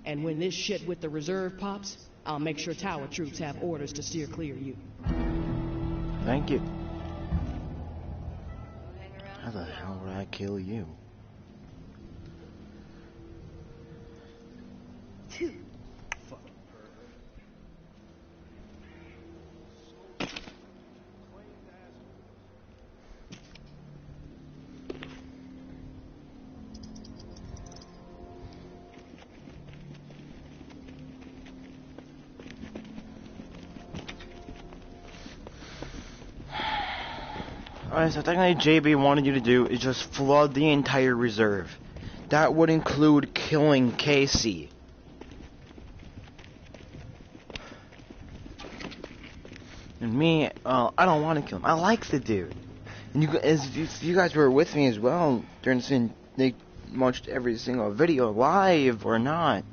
And when this shit with the reserve pops, I'll make sure tower troops have orders to steer clear of you. Thank you. How the hell would I kill you? Alright, so technically JB wanted you to do is just flood the entire reserve. That would include killing Casey. And me, I don't want to kill him. I like the dude. And you guys were with me as well during the scene. They watched every single video, live or not.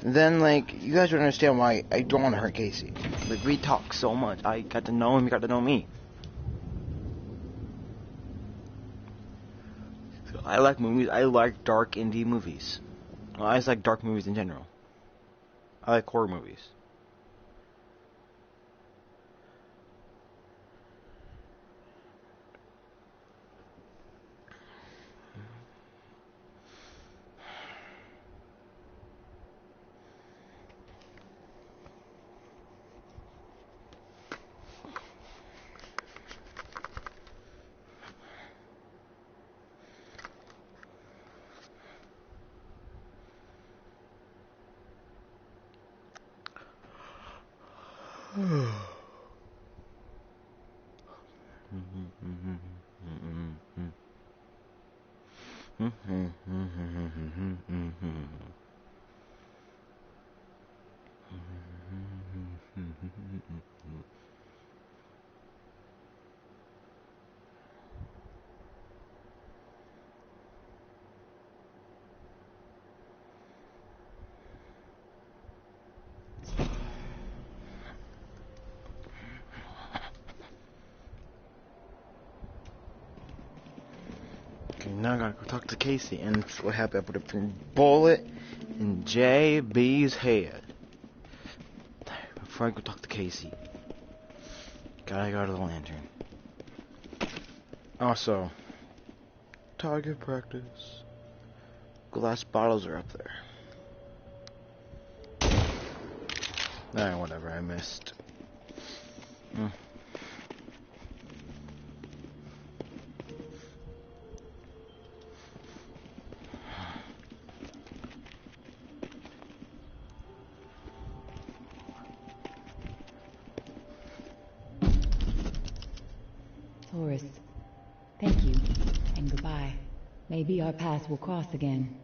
Then, like, you guys would understand why I don't want to hurt Casey. Like, we talk so much. I got to know him, he got to know me. So I like movies. I like dark indie movies. Well, I just like dark movies in general. I like horror movies. Now I gotta go talk to Casey, and that's what happened. I put a bullet in JB's head. Before I go talk to Casey, gotta go to the lantern. Also, target practice. Glass bottles are up there. Nah, whatever, I missed. Taurus, thank you, and goodbye. Maybe our paths will cross again.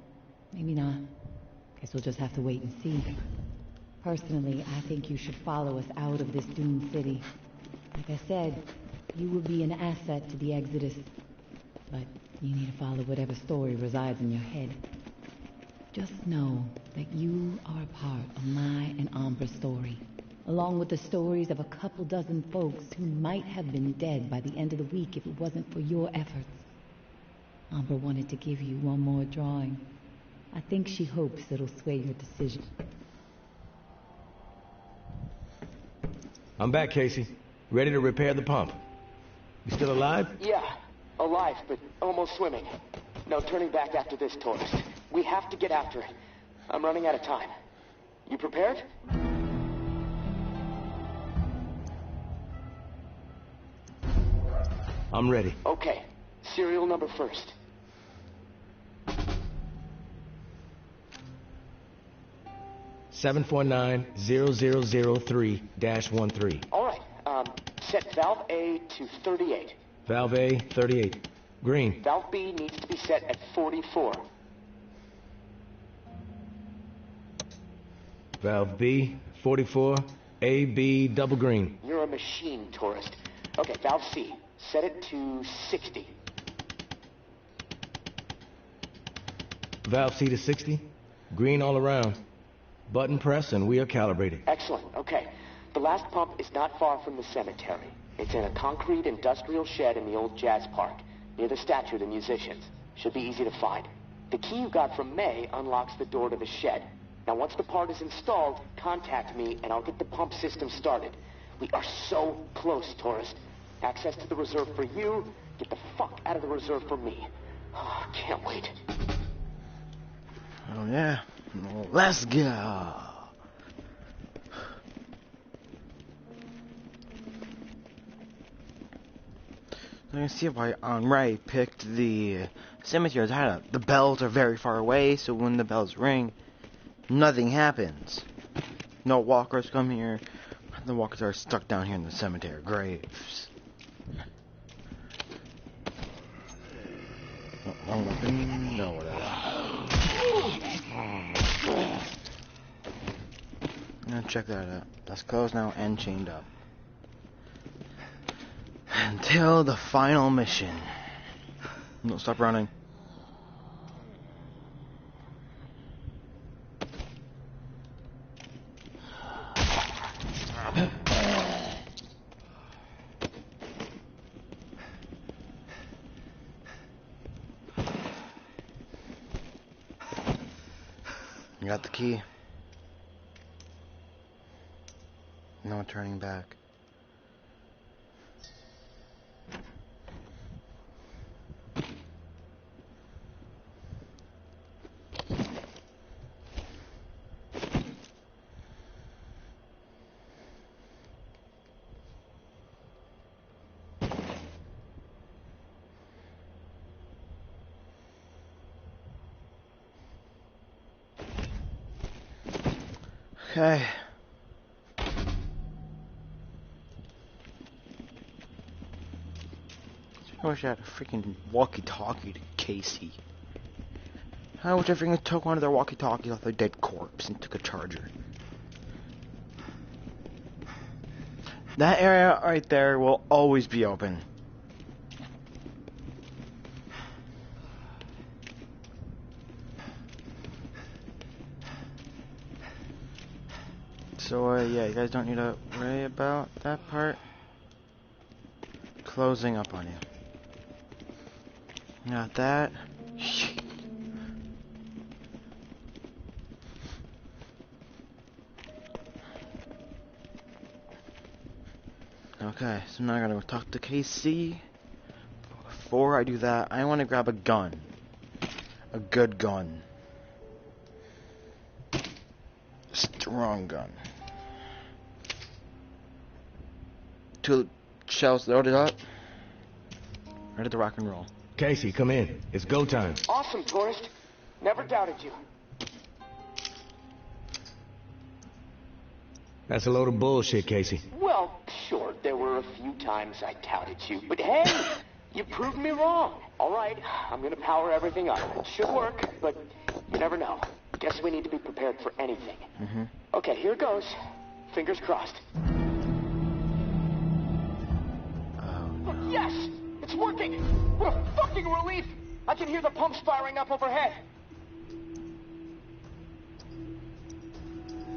Maybe not. Guess we'll just have to wait and see. Personally, I think you should follow us out of this doomed city. Like I said, you will be an asset to the Exodus. But you need to follow whatever story resides in your head. Just know that you are a part of my and Amber's story, along with the stories of a couple dozen folks who might have been dead by the end of the week if it wasn't for your efforts. Amber wanted to give you one more drawing. I think she hopes it'll sway your decision. I'm back, Casey. Ready to repair the pump. You still alive? Yeah, alive, but almost swimming. No turning back after this, Taurus. We have to get after it. I'm running out of time. You prepared? I'm ready. Okay. Serial number first. (749-0003-13). All right. Set valve A to 38. Valve A, 38. Green. Valve B needs to be set at 44. Valve B, 44. A, B, double green. You're a machine, Taurus. Okay, valve C. Set it to 60. Valve C to 60. Green all around. Button press and we are calibrated. Excellent. Okay. The last pump is not far from the cemetery. It's in a concrete industrial shed in the old jazz park, near the statue of the musicians. Should be easy to find. The key you got from May unlocks the door to the shed. Now, once the part is installed, contact me and I'll get the pump system started. We are so close, Taurus. Access to the reserve for you. Get the fuck out of the reserve for me. Oh, can't wait. Oh yeah, let's go. I can see why Ray picked the cemetery. The bells are very far away, so when the bells ring, nothing happens. No walkers come here. The walkers are stuck down here in the cemetery graves. Wrong weapon? No, whatever. Check that out. That's closed now and chained up. Until the final mission. No, stop running. You got the key. No turning back. Okay. I wish I had a freaking walkie-talkie to Casey. I wish I freaking took one of their walkie-talkies off their dead corpse and took a charger. That area right there will always be open. So, yeah, you guys don't need to worry about that part. Closing up on you. Got that. Shit. Okay, so now I gotta go talk to Casey. Before I do that, I want to grab a gun. A good gun. Strong gun. 2 shells loaded up. Ready to rock and roll. Casey, come in. It's go time. Awesome, tourist. Never doubted you. That's a load of bullshit, Casey. Well, sure, there were a few times I doubted you, but hey, you proved me wrong. All right, I'm gonna power everything up. It should work, but you never know. Guess we need to be prepared for anything. Okay, here goes. Fingers crossed. Yes! It's working! What a fucking relief! I can hear the pumps firing up overhead.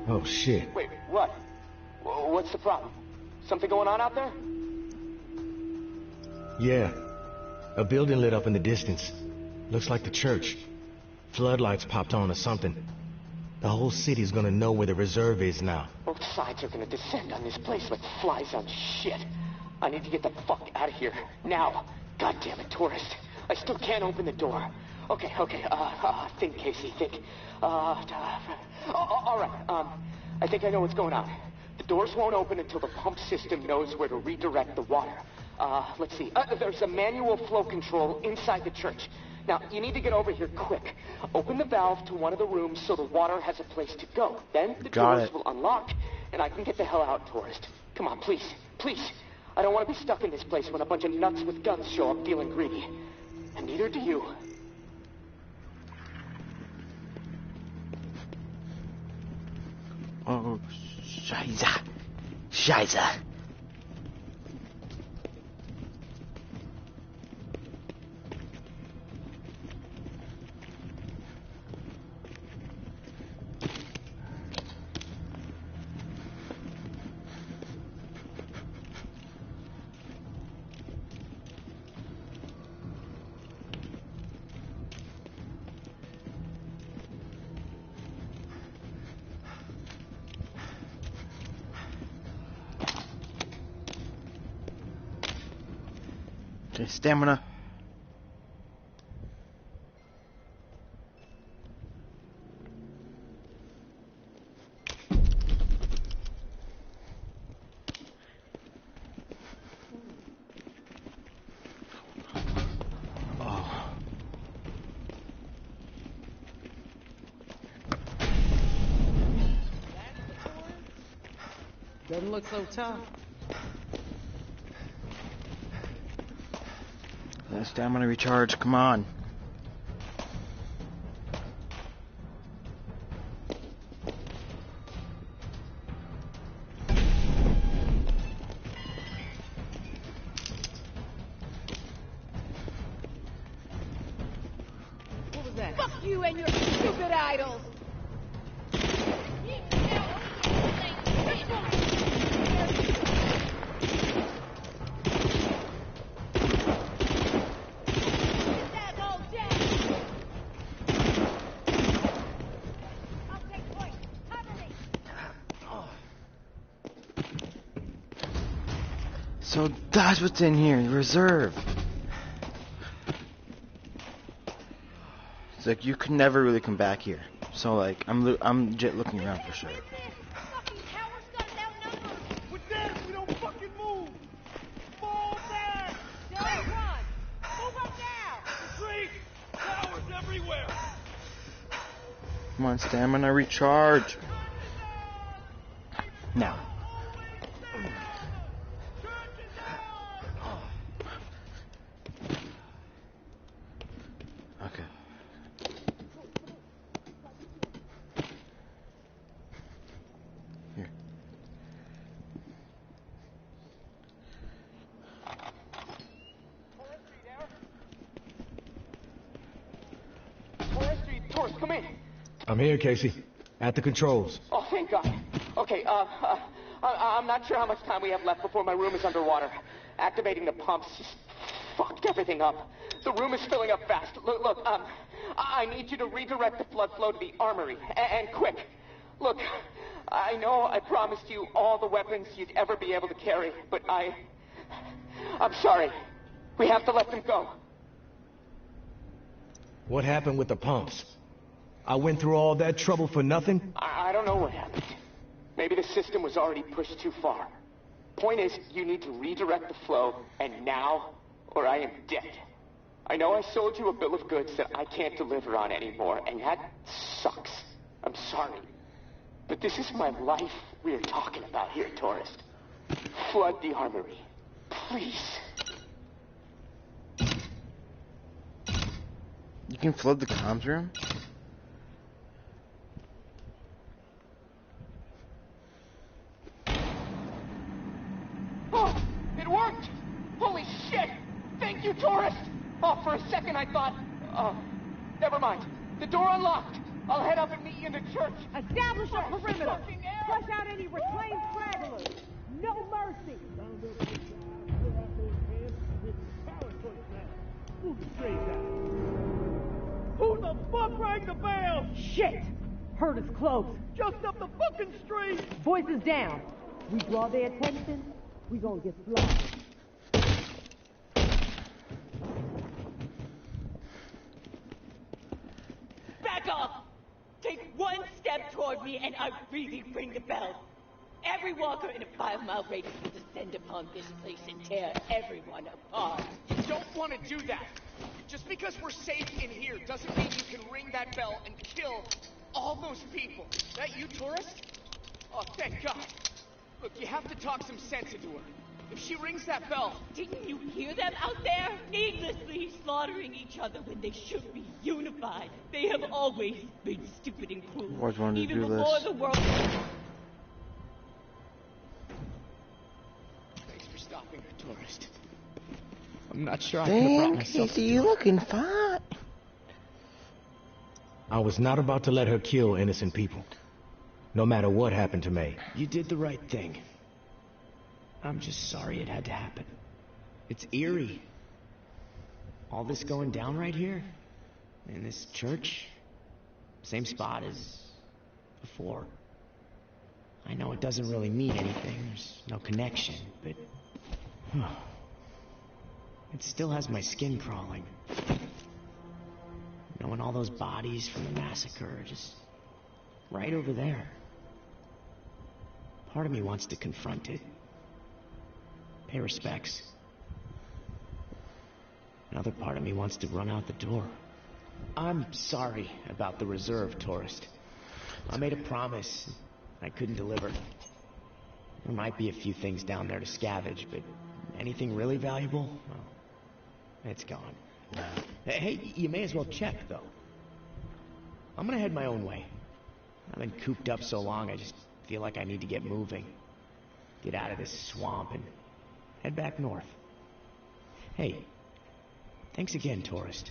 Oh, shit. Wait, what? What's the problem? Something going on out there? Yeah. A building lit up in the distance. Looks like the church. Floodlights popped on or something. The whole city's gonna know where the reserve is now. Both sides are gonna descend on this place like flies on shit. I need to get the fuck out of here. Now. God damn it, tourist. I still can't open the door. Okay. Think, Casey, think. All right. I think I know what's going on. The doors won't open until the pump system knows where to redirect the water. Let's see. There's a manual flow control inside the church. Now, you need to get over here quick. Open the valve to one of the rooms so the water has a place to go. Then the doors will unlock, and I can get the hell out, tourist. Come on, please. Please. I don't want to be stuck in this place when a bunch of nuts with guns show up feeling greedy. And neither do you. Oh, Scheiße. Scheiße. Okay, stamina. Doesn't look so tough. Stamina recharge, come on. What was that? Fuck you and your stupid idols! So that's what's in here, the reserve. It's like you could never really come back here. So like I'm legit looking around for shit. We're dead if we don't fucking move! Fall back! Don't run! Move up now! Retreat! Towers everywhere! Come on, stamina recharge. Now. Okay. Here. Tourist, come in. I'm here, Casey. At the controls. Oh, thank God. Okay, I'm not sure how much time we have left before my room is underwater. Activating the pumps just fucked everything up. The room is filling up fast. Look, I need you to redirect the blood flow to the armory, and quick. Look, I know I promised you all the weapons you'd ever be able to carry, but I'm sorry. We have to let them go. What happened with the pumps? I went through all that trouble for nothing? I don't know what happened. Maybe the system was already pushed too far. Point is, you need to redirect the flow, and now, or I am dead. I know I sold you a bill of goods that I can't deliver on anymore, and that sucks. I'm sorry. But this is my life we are talking about here, tourist. Flood the armory. Please. You can flood the comms room? Oh, it worked! Holy shit! Thank you, tourist! Oh, for a second I thought... never mind. The door unlocked. I'll head up and meet you in the church. Establish a perimeter. Flush out any reclaimed stragglers. No mercy. Who the fuck rang the bell? Shit! Heard us close. Just up the fucking street! Voices down. We draw their attention, we gonna get slaughtered. Back off! Take one step toward me and I really ring the bell. Every walker in a 5-mile radius will descend upon this place and tear everyone apart. You don't want to do that. Just because we're safe in here doesn't mean you can ring that bell and kill all those people. That you, tourist? Oh, thank God. Look, you have to talk some sense into her. If she rings that bell... Didn't you hear them out there? Needlessly slaughtering each other when they should be unified. They have always been stupid and cruel. Always wanted to even do before this. the world... Thanks for stopping her, tourist. I'm not sure I could have brought Dang, myself Casey, to do you it. looking fine. I was not about to let her kill innocent people. No matter what happened to May. You did the right thing. I'm just sorry it had to happen. It's eerie. All this going down right here, in this church, same spot as before. I know it doesn't really mean anything, there's no connection, but... it still has my skin crawling. Knowing all those bodies from the massacre are just right over there. Part of me wants to confront it. Pay respects. Another part of me wants to run out the door. I'm sorry about the reserve, tourist. I made a promise. I couldn't deliver. There might be a few things down there to scavenge, but anything really valuable? Well, it's gone. Hey, you may as well check, though. I'm gonna head my own way. I've been cooped up so long, I just feel like I need to get moving. Get out of this swamp and head back north. Hey, thanks again, tourist.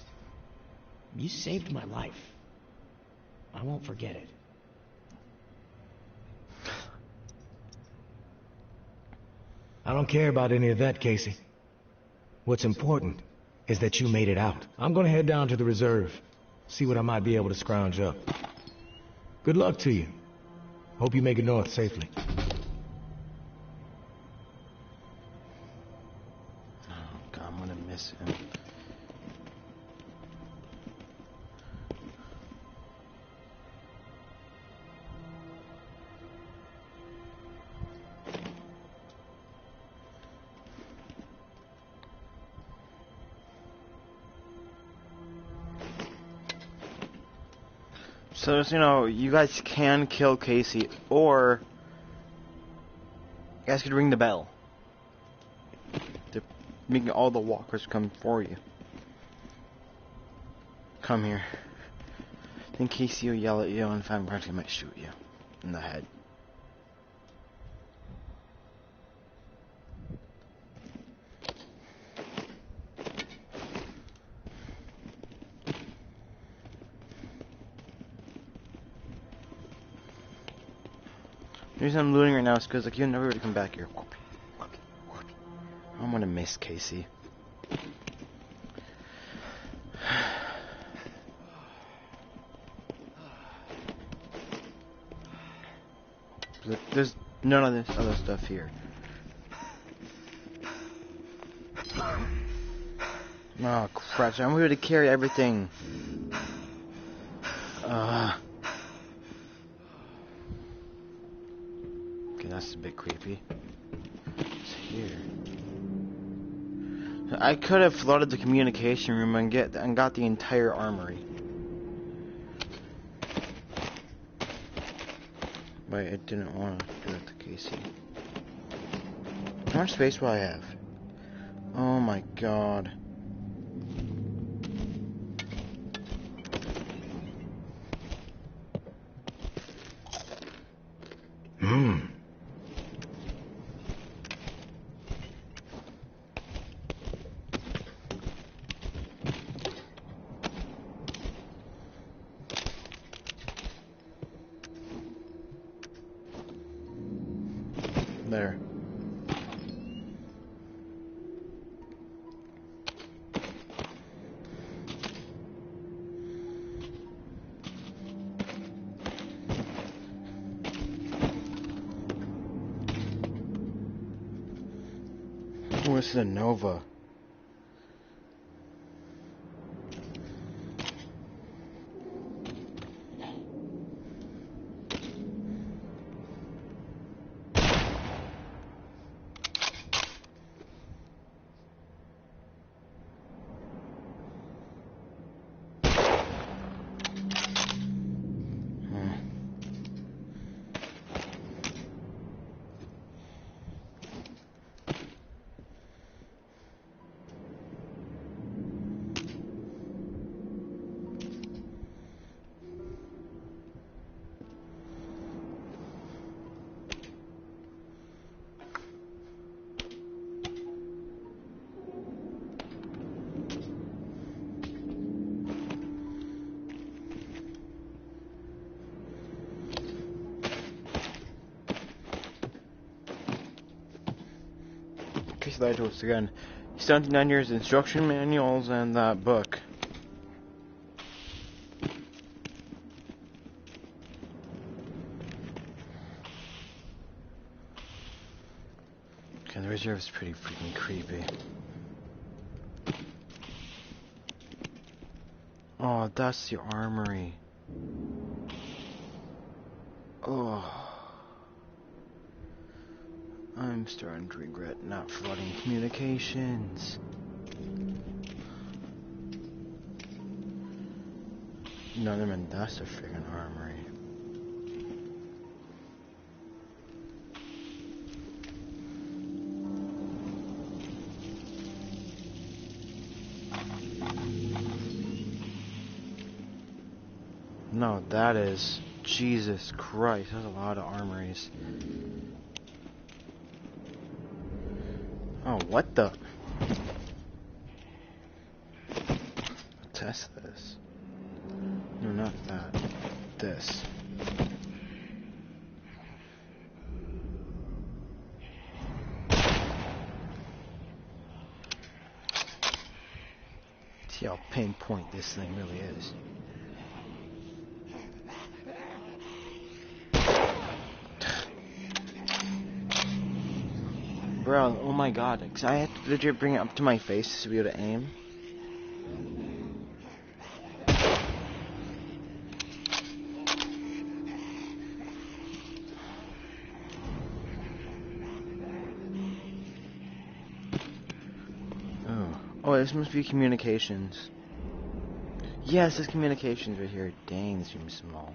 You saved my life. I won't forget it. I don't care about any of that, Casey. What's important is that you made it out. I'm gonna head down to the reserve, see what I might be able to scrounge up. Good luck to you. Hope you make it north safely. Oh, God, I'm gonna miss him. So, just, you know, you guys can kill Casey, or you guys could ring the bell. They're making all the walkers come for you. Come here. Then Casey will yell at you, and if I'm right, he might shoot you in the head. The reason I'm looting right now is because, like, you'll never be able to come back here. I'm gonna miss Casey. There's none of this other stuff here. Oh crap! I'm here to carry everything. Okay, that's a bit creepy. What's here? I could have flooded the communication room and got the entire armory. But it didn't want to do it to Casey. How much space will I have? Oh my god. There. Oh, this is a Nova. Case lied to us again. 79 years instruction manuals and that book. Okay, the reserve is pretty freaking creepy. Oh, that's the armory. Oh. I'm starting to regret not flooding communications. No, I mean, that's a freaking armory. No, that is... Jesus Christ, that's a lot of armories. Oh, what the? Test this. No, not that. This. See how pinpoint this thing really is. Bro, oh my god, because I have to legit bring it up to my face to be able to aim. Oh, this must be communications. Yes, this communications right here. Dang, this seems small.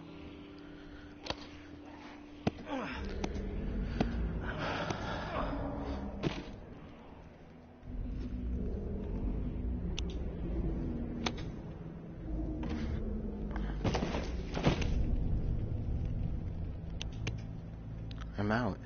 I'm out.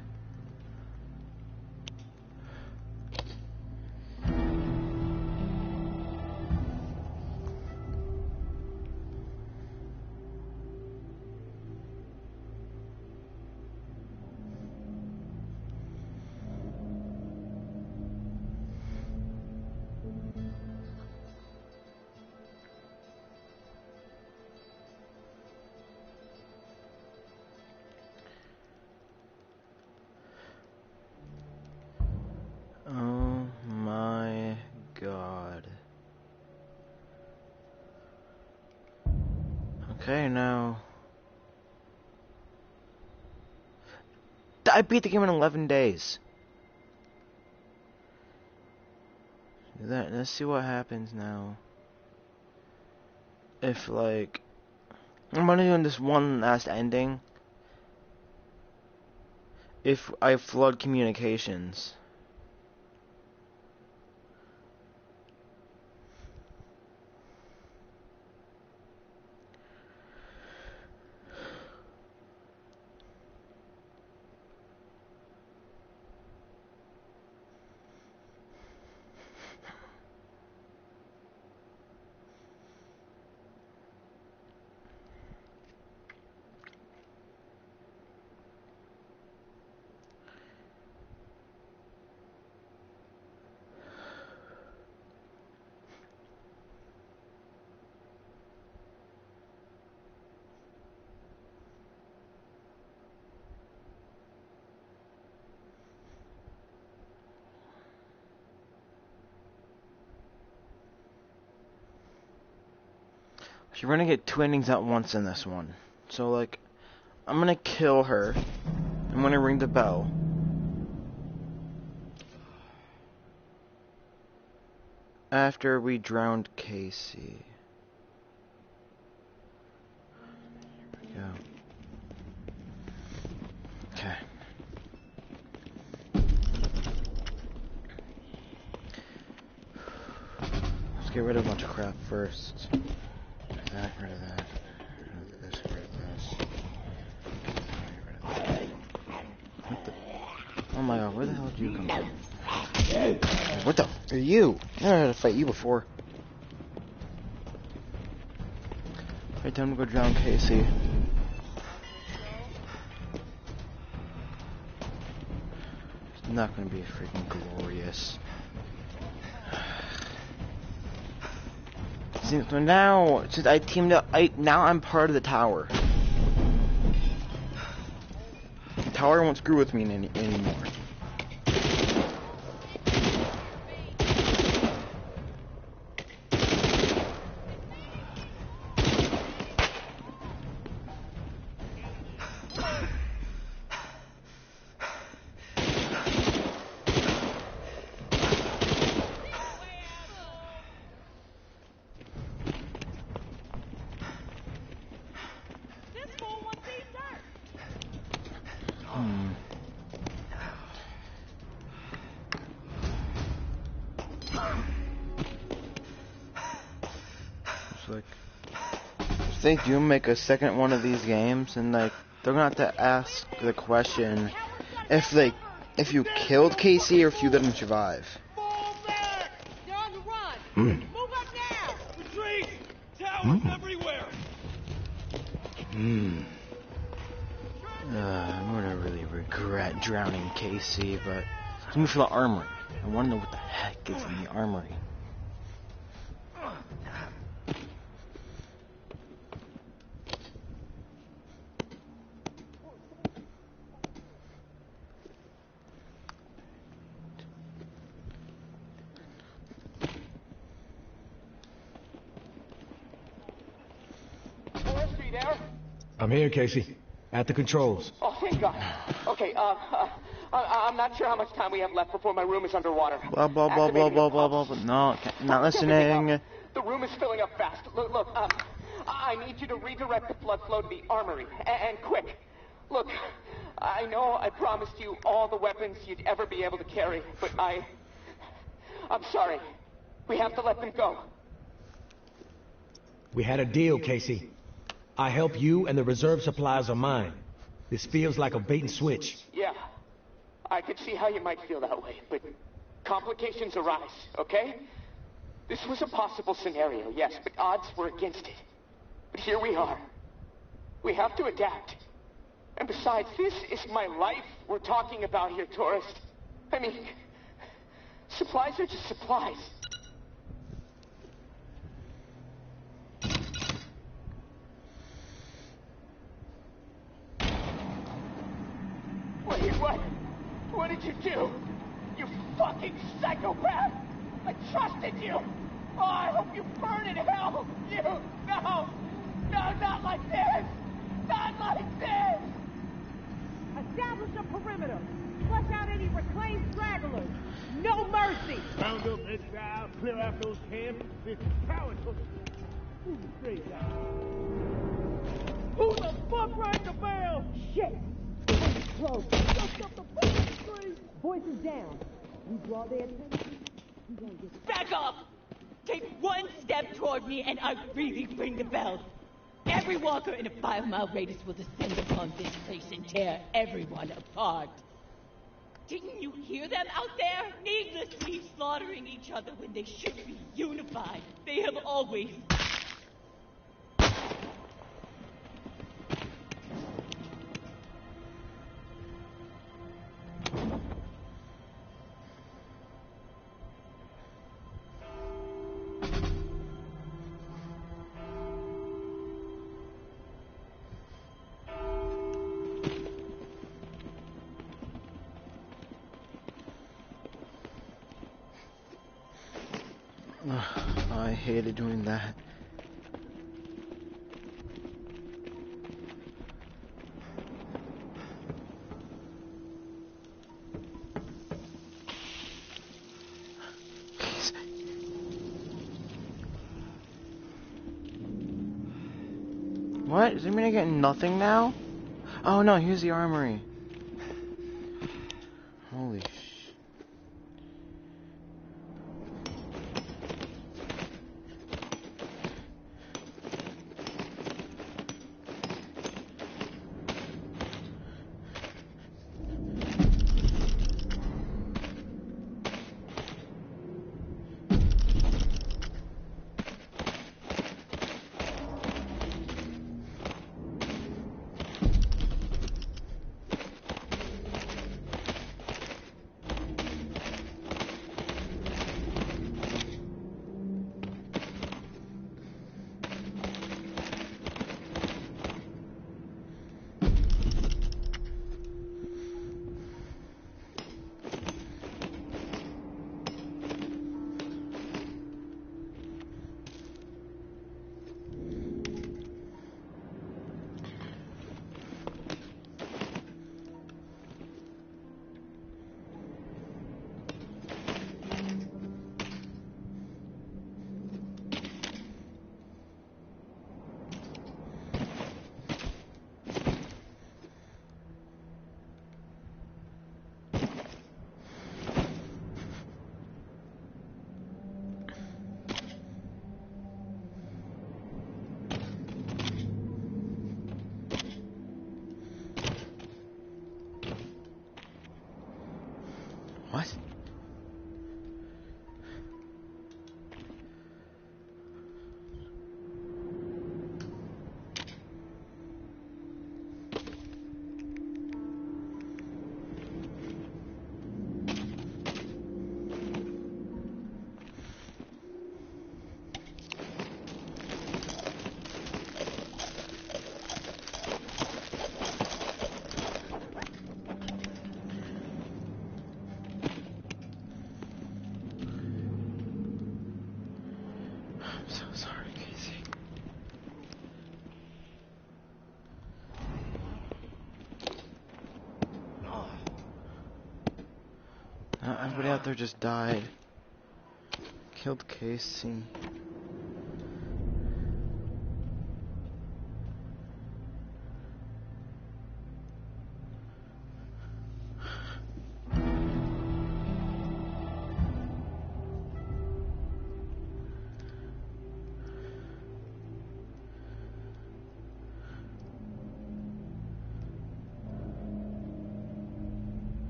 Okay, now. I beat the game in 11 days. Let's see what happens now. If, like... I'm only doing this one last ending. If I flood communications. You're gonna get two endings at once in this one. So, like, I'm gonna kill her. I'm gonna ring the bell. After we drowned Casey. Here we go. Okay. Let's get rid of a bunch of crap first. That, rid of that. Rid of this, rid of this. Rid of that. What the? Oh my god, where the hell did you come from? What the? Are you? I never had to fight you before. Alright, time to go drown Casey. It's not gonna be freaking glorious. So now, since I teamed up, now I'm part of the tower. The tower won't screw with me anymore. If they do make a second one of these games, and like they're gonna have to ask the question if you killed Casey or if you let him survive. Move up now! Retreat! Towers everywhere! I'm gonna really regret drowning Casey, but let's move for the armory. I wanna know what the heck is in the armory. I'm here, Casey. At the controls. Oh, thank God. Okay, I'm not sure how much time we have left before my room is underwater. Blah, blah, blah, blah, blah, blah, blah, blah. No, not listening. The room is filling up fast. Look, I need you to redirect the flood flow to the armory, and quick. Look, I know I promised you all the weapons you'd ever be able to carry, but I'm sorry. We have to let them go. We had a deal, Casey. I help you and the reserve supplies are mine. This feels like a bait and switch. Yeah, I could see how you might feel that way, but complications arise, okay? This was a possible scenario, yes, but odds were against it. But here we are. We have to adapt. And besides, this is my life we're talking about here, tourist. I mean, supplies are just supplies. Wait, what did you do? You fucking psychopath! I trusted you! Oh, I hope you burn in hell! You, no! No, not like this! Not like this! Establish a perimeter. Flush out any reclaimed stragglers. No mercy! Round up, exile, clear out those camps. This is power to who's the straight guy? Who the fuck rang the bell? Shit! Close. Just up the fucking street! Voices down. We draw their attention. We gonna get Back up! Take one step toward me and I really ring the bell. Every walker in a 5-mile radius will descend upon this place and tear everyone apart. Didn't you hear them out there? Needlessly slaughtering each other when they should be unified. They have always... I hated doing that. What? Does it mean I get nothing now? Oh no, here's the armory. Holy sh... What? Everybody out there just died. Killed Casey.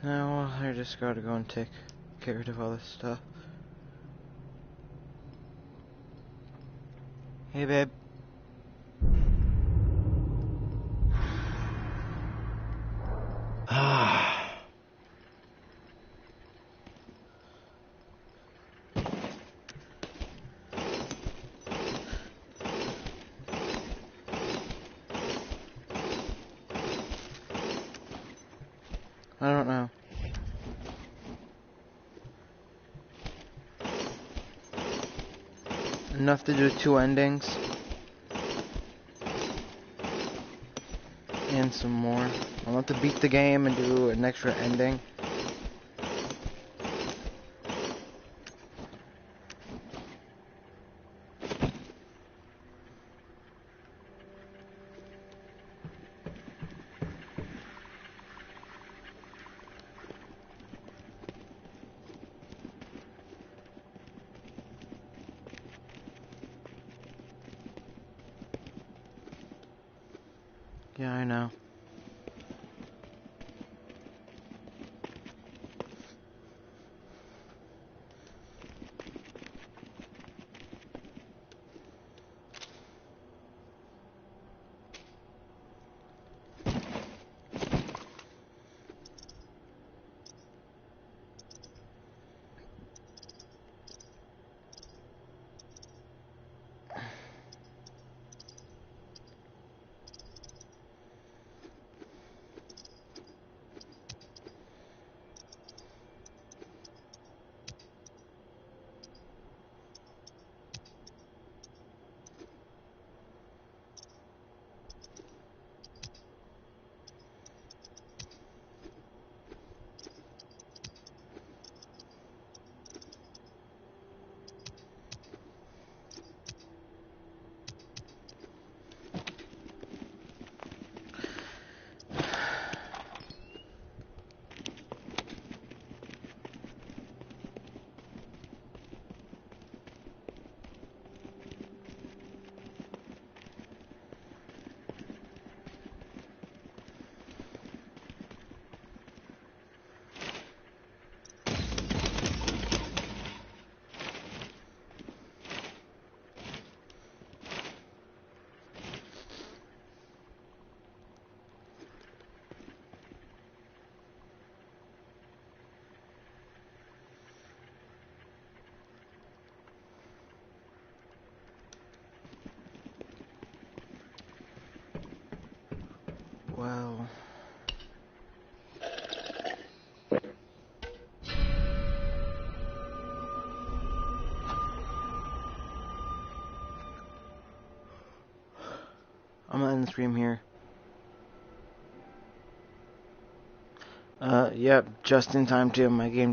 Now I just gotta go and take care of all this stuff. Hey babe. I don't know. Enough to do 2 endings. And some more. I want to beat the game and do an extra ending. Yeah, I know. Well... I'm gonna end the stream here. Yep, just in time too. My game just